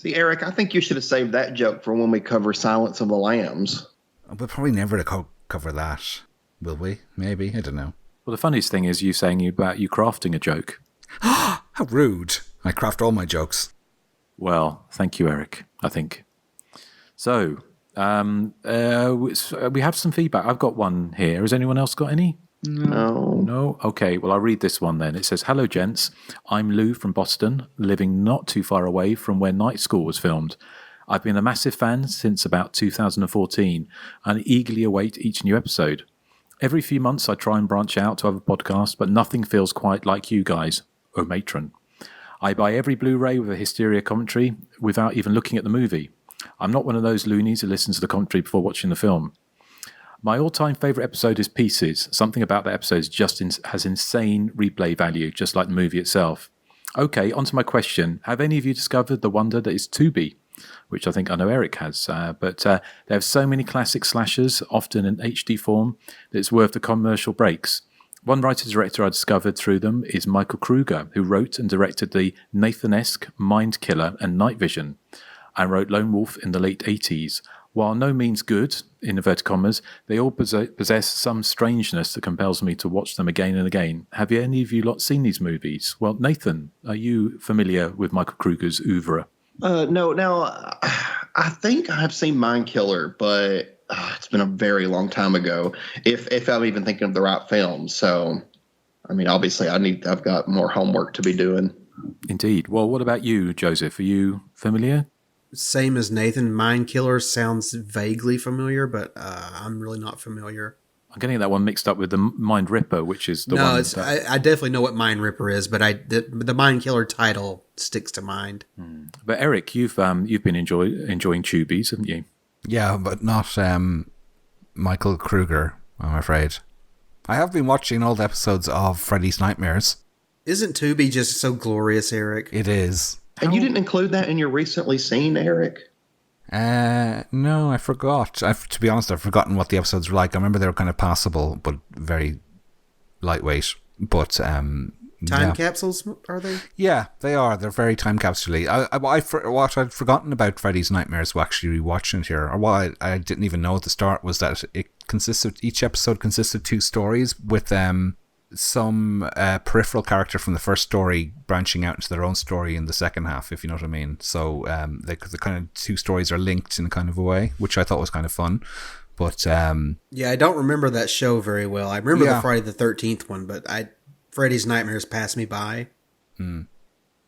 See, Eric, I think you should have saved that joke for when we cover Silence of the Lambs. We'll probably never cover that, will we? Maybe, I don't know. Well, the funniest thing is you saying about you crafting a joke. How rude. I craft all my jokes. Well, thank you, Erik, I think. So, we have some feedback. I've got one here. Has anyone else got any? No? Okay, well, I'll read this one then. It says, hello, gents. I'm Lou from Boston, living not too far away from where Night School was filmed. I've been a massive fan since about 2014 and eagerly await each new episode. Every few months I try and branch out to other podcasts, but nothing feels quite like you guys, or matron. I buy every Blu-ray with a Hysteria commentary without even looking at the movie. I'm not one of those loonies who listens to the commentary before watching the film. My all-time favourite episode is Pieces. Something about that episode has insane replay value, just like the movie itself. Okay, on to my question. Have any of you discovered the wonder that is Tubi? Which I think I know Erik has, but they have so many classic slashers, often in HD form, that it's worth the commercial breaks. One writer-director I discovered through them is Michael Kruger, who wrote and directed the Nathan-esque Mind Killer and Night Vision, and wrote Lone Wolf in the late 80s. While no means good, in inverted commas, they all possess some strangeness that compels me to watch them again and again. Have any of you lot seen these movies? Well, Nathan, are you familiar with Michael Kruger's oeuvre? No. Now, I think I have seen Mind Killer, but it's been a very long time ago. If I'm even thinking of the right film, so I mean, obviously, I've got more homework to be doing. Indeed. Well, what about you, Joseph? Are you familiar? Same as Nathan. Mind Killer sounds vaguely familiar, but I'm really not familiar. I'm getting that one mixed up with the Mind Ripper, which is the one. No, I definitely know what Mind Ripper is, but the Mind Killer title sticks to mind. But Erik, you've been enjoying Tubies, haven't you? Yeah, but not Michael Kruger, I'm afraid. I have been watching all the episodes of Freddy's Nightmares. Isn't Tubi just so glorious, Erik? It is. And you didn't include that in your recently seen, Erik? No, I forgot. To be honest, I've forgotten what the episodes were like. I remember they were kind of passable, but very lightweight. But Time capsules, are they? Yeah, they are. They're very time capsule-y. What I'd forgotten about Freddy's Nightmares, while actually rewatching it here, or what I didn't even know at the start, was that each episode consists of 2 stories with some peripheral character from the first story branching out into their own story in the second half, if you know what I mean. So the kind of 2 stories are linked in a kind of a way, which I thought was kind of fun. But yeah, I don't remember that show very well. I remember the Friday the 13th one, but Freddy's Nightmares passed me by.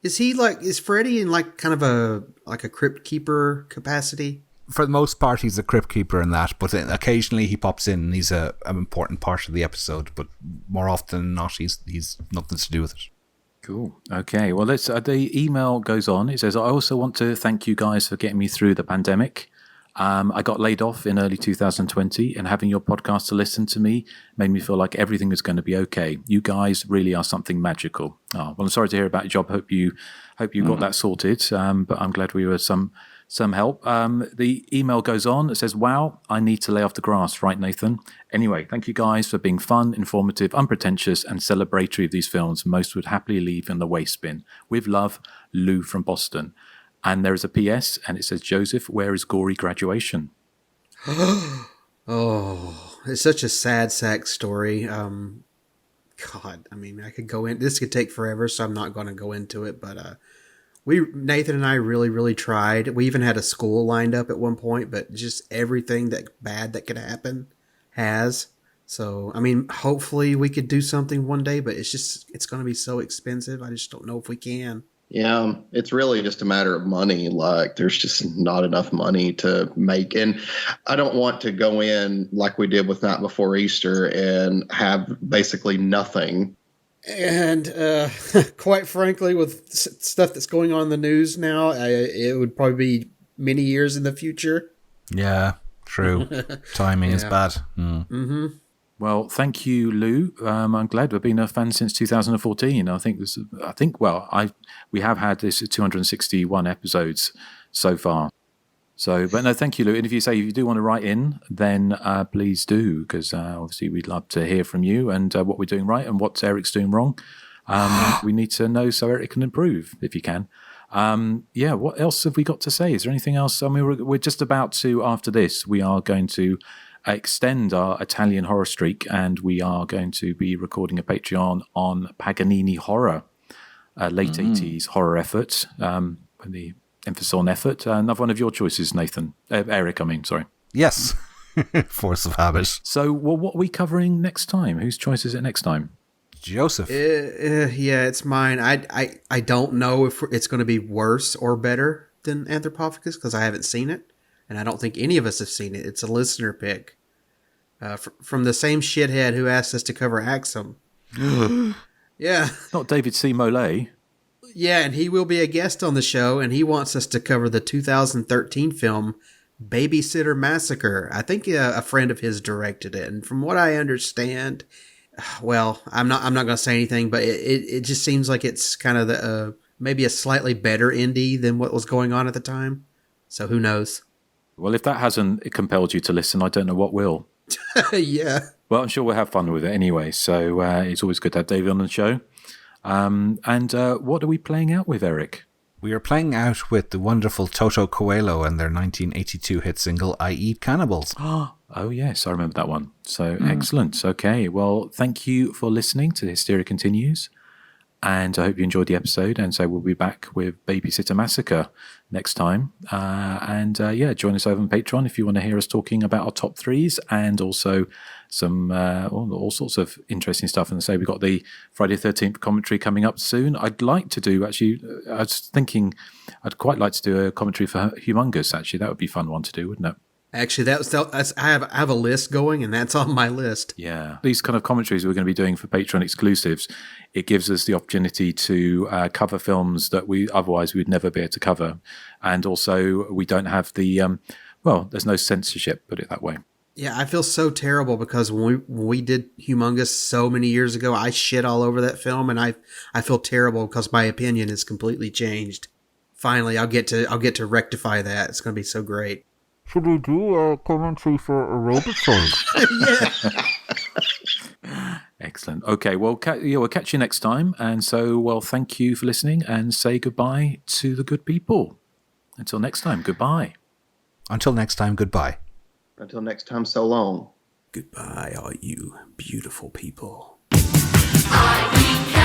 Is Freddy in like kind of a crypt keeper capacity? For the most part, he's a crypt keeper in that, but then occasionally he pops in and he's an important part of the episode, but more often than not, he's nothing to do with it. Cool. Okay, well, the email goes on. It says, I also want to thank you guys for getting me through the pandemic. I got laid off in early 2020, and having your podcast to listen to me made me feel like everything is going to be okay. You guys really are something magical. Oh, well, I'm sorry to hear about your job. Hope you got that sorted. But I'm glad we were some help. The email goes on. It says, wow, I need to lay off the grass, right, Nathan? Anyway, thank you guys for being fun, informative, unpretentious, and celebratory of these films most would happily leave in the waste bin. With love, Lou from Boston. And there is a PS, and it says, Joseph, where is gory graduation? Oh, it's such a sad sack story. God, I mean, I could go in. This could take forever, so I'm not going to go into it. But Nathan and I really, really tried. We even had a school lined up at one point, but just everything bad that could happen has. So, I mean, hopefully we could do something one day, but it's going to be so expensive. I just don't know if we can. Yeah, it's really just a matter of money. Like, there's just not enough money to make. And I don't want to go in like we did with Night Before Easter and have basically nothing. And quite frankly, with stuff that's going on in the news now, it would probably be many years in the future. Yeah, true. Timing is bad. Mm-hmm. Well, thank you, Lou. I'm glad we've been a fan since 2014. We have had this 261 episodes so far. So, but no, thank you, Lou. And if you do want to write in, then please do, because obviously we'd love to hear from you and what we're doing right and what Eric's doing wrong. We need to know so Eric can improve, if you can. What else have we got to say? Is there anything else? I mean, we're just about to, after this, we are going to extend our Italian horror streak, and we are going to be recording a Patreon on Paganini horror, late 80s horror effort, the emphasis on effort. Another one of your choices, Nathan. Eric, sorry. Yes. Force of habit. So, what are we covering next time? Whose choice is it next time? Joseph. Yeah, it's mine. I don't know if it's going to be worse or better than Anthropophagus because I haven't seen it. And I don't think any of us have seen it. It's a listener pick from the same shithead who asked us to cover Axum. Yeah. Not David C. Molay. Yeah, and he will be a guest on the show, and he wants us to cover the 2013 film Babysitter Massacre. I think a friend of his directed it. And from what I understand, well, I'm not going to say anything, but it just seems like it's kind of maybe a slightly better indie than what was going on at the time. So who knows? Well, if that hasn't compelled you to listen, I don't know what will. Yeah. Well, I'm sure we'll have fun with it anyway. So it's always good to have David on the show. And what are we playing out with, Eric? We are playing out with the wonderful Toto Coelho and their 1982 hit single, I Eat Cannibals. Oh, yes, I remember that one. So excellent. Okay, well, thank you for listening to Hysteria Continues. And I hope you enjoyed the episode. And so we'll be back with Babysitter Massacre next time. Join us over on Patreon if you want to hear us talking about our top threes and also some all sorts of interesting stuff. And so we've got the Friday the 13th commentary coming up soon. I'd like to do, actually, I was thinking I'd quite like to do a commentary for Humongous, actually. That would be a fun one to do, wouldn't it? Actually, I have a list going, and that's on my list. Yeah. These kind of commentaries we're going to be doing for Patreon exclusives, it gives us the opportunity to cover films that we would never be able to cover. And also, we don't have the, there's no censorship, put it that way. Yeah, I feel so terrible because when we did Humongous so many years ago, I shit all over that film, and I feel terrible because my opinion has completely changed. Finally, I'll get to rectify that. It's going to be so great. Should we do a commentary for a robot song? Yeah. Excellent. Okay, well, we'll catch you next time. And so, well, thank you for listening, and say goodbye to the good people. Until next time, goodbye. Until next time, goodbye. Until next time, so long. Goodbye, all you beautiful people. I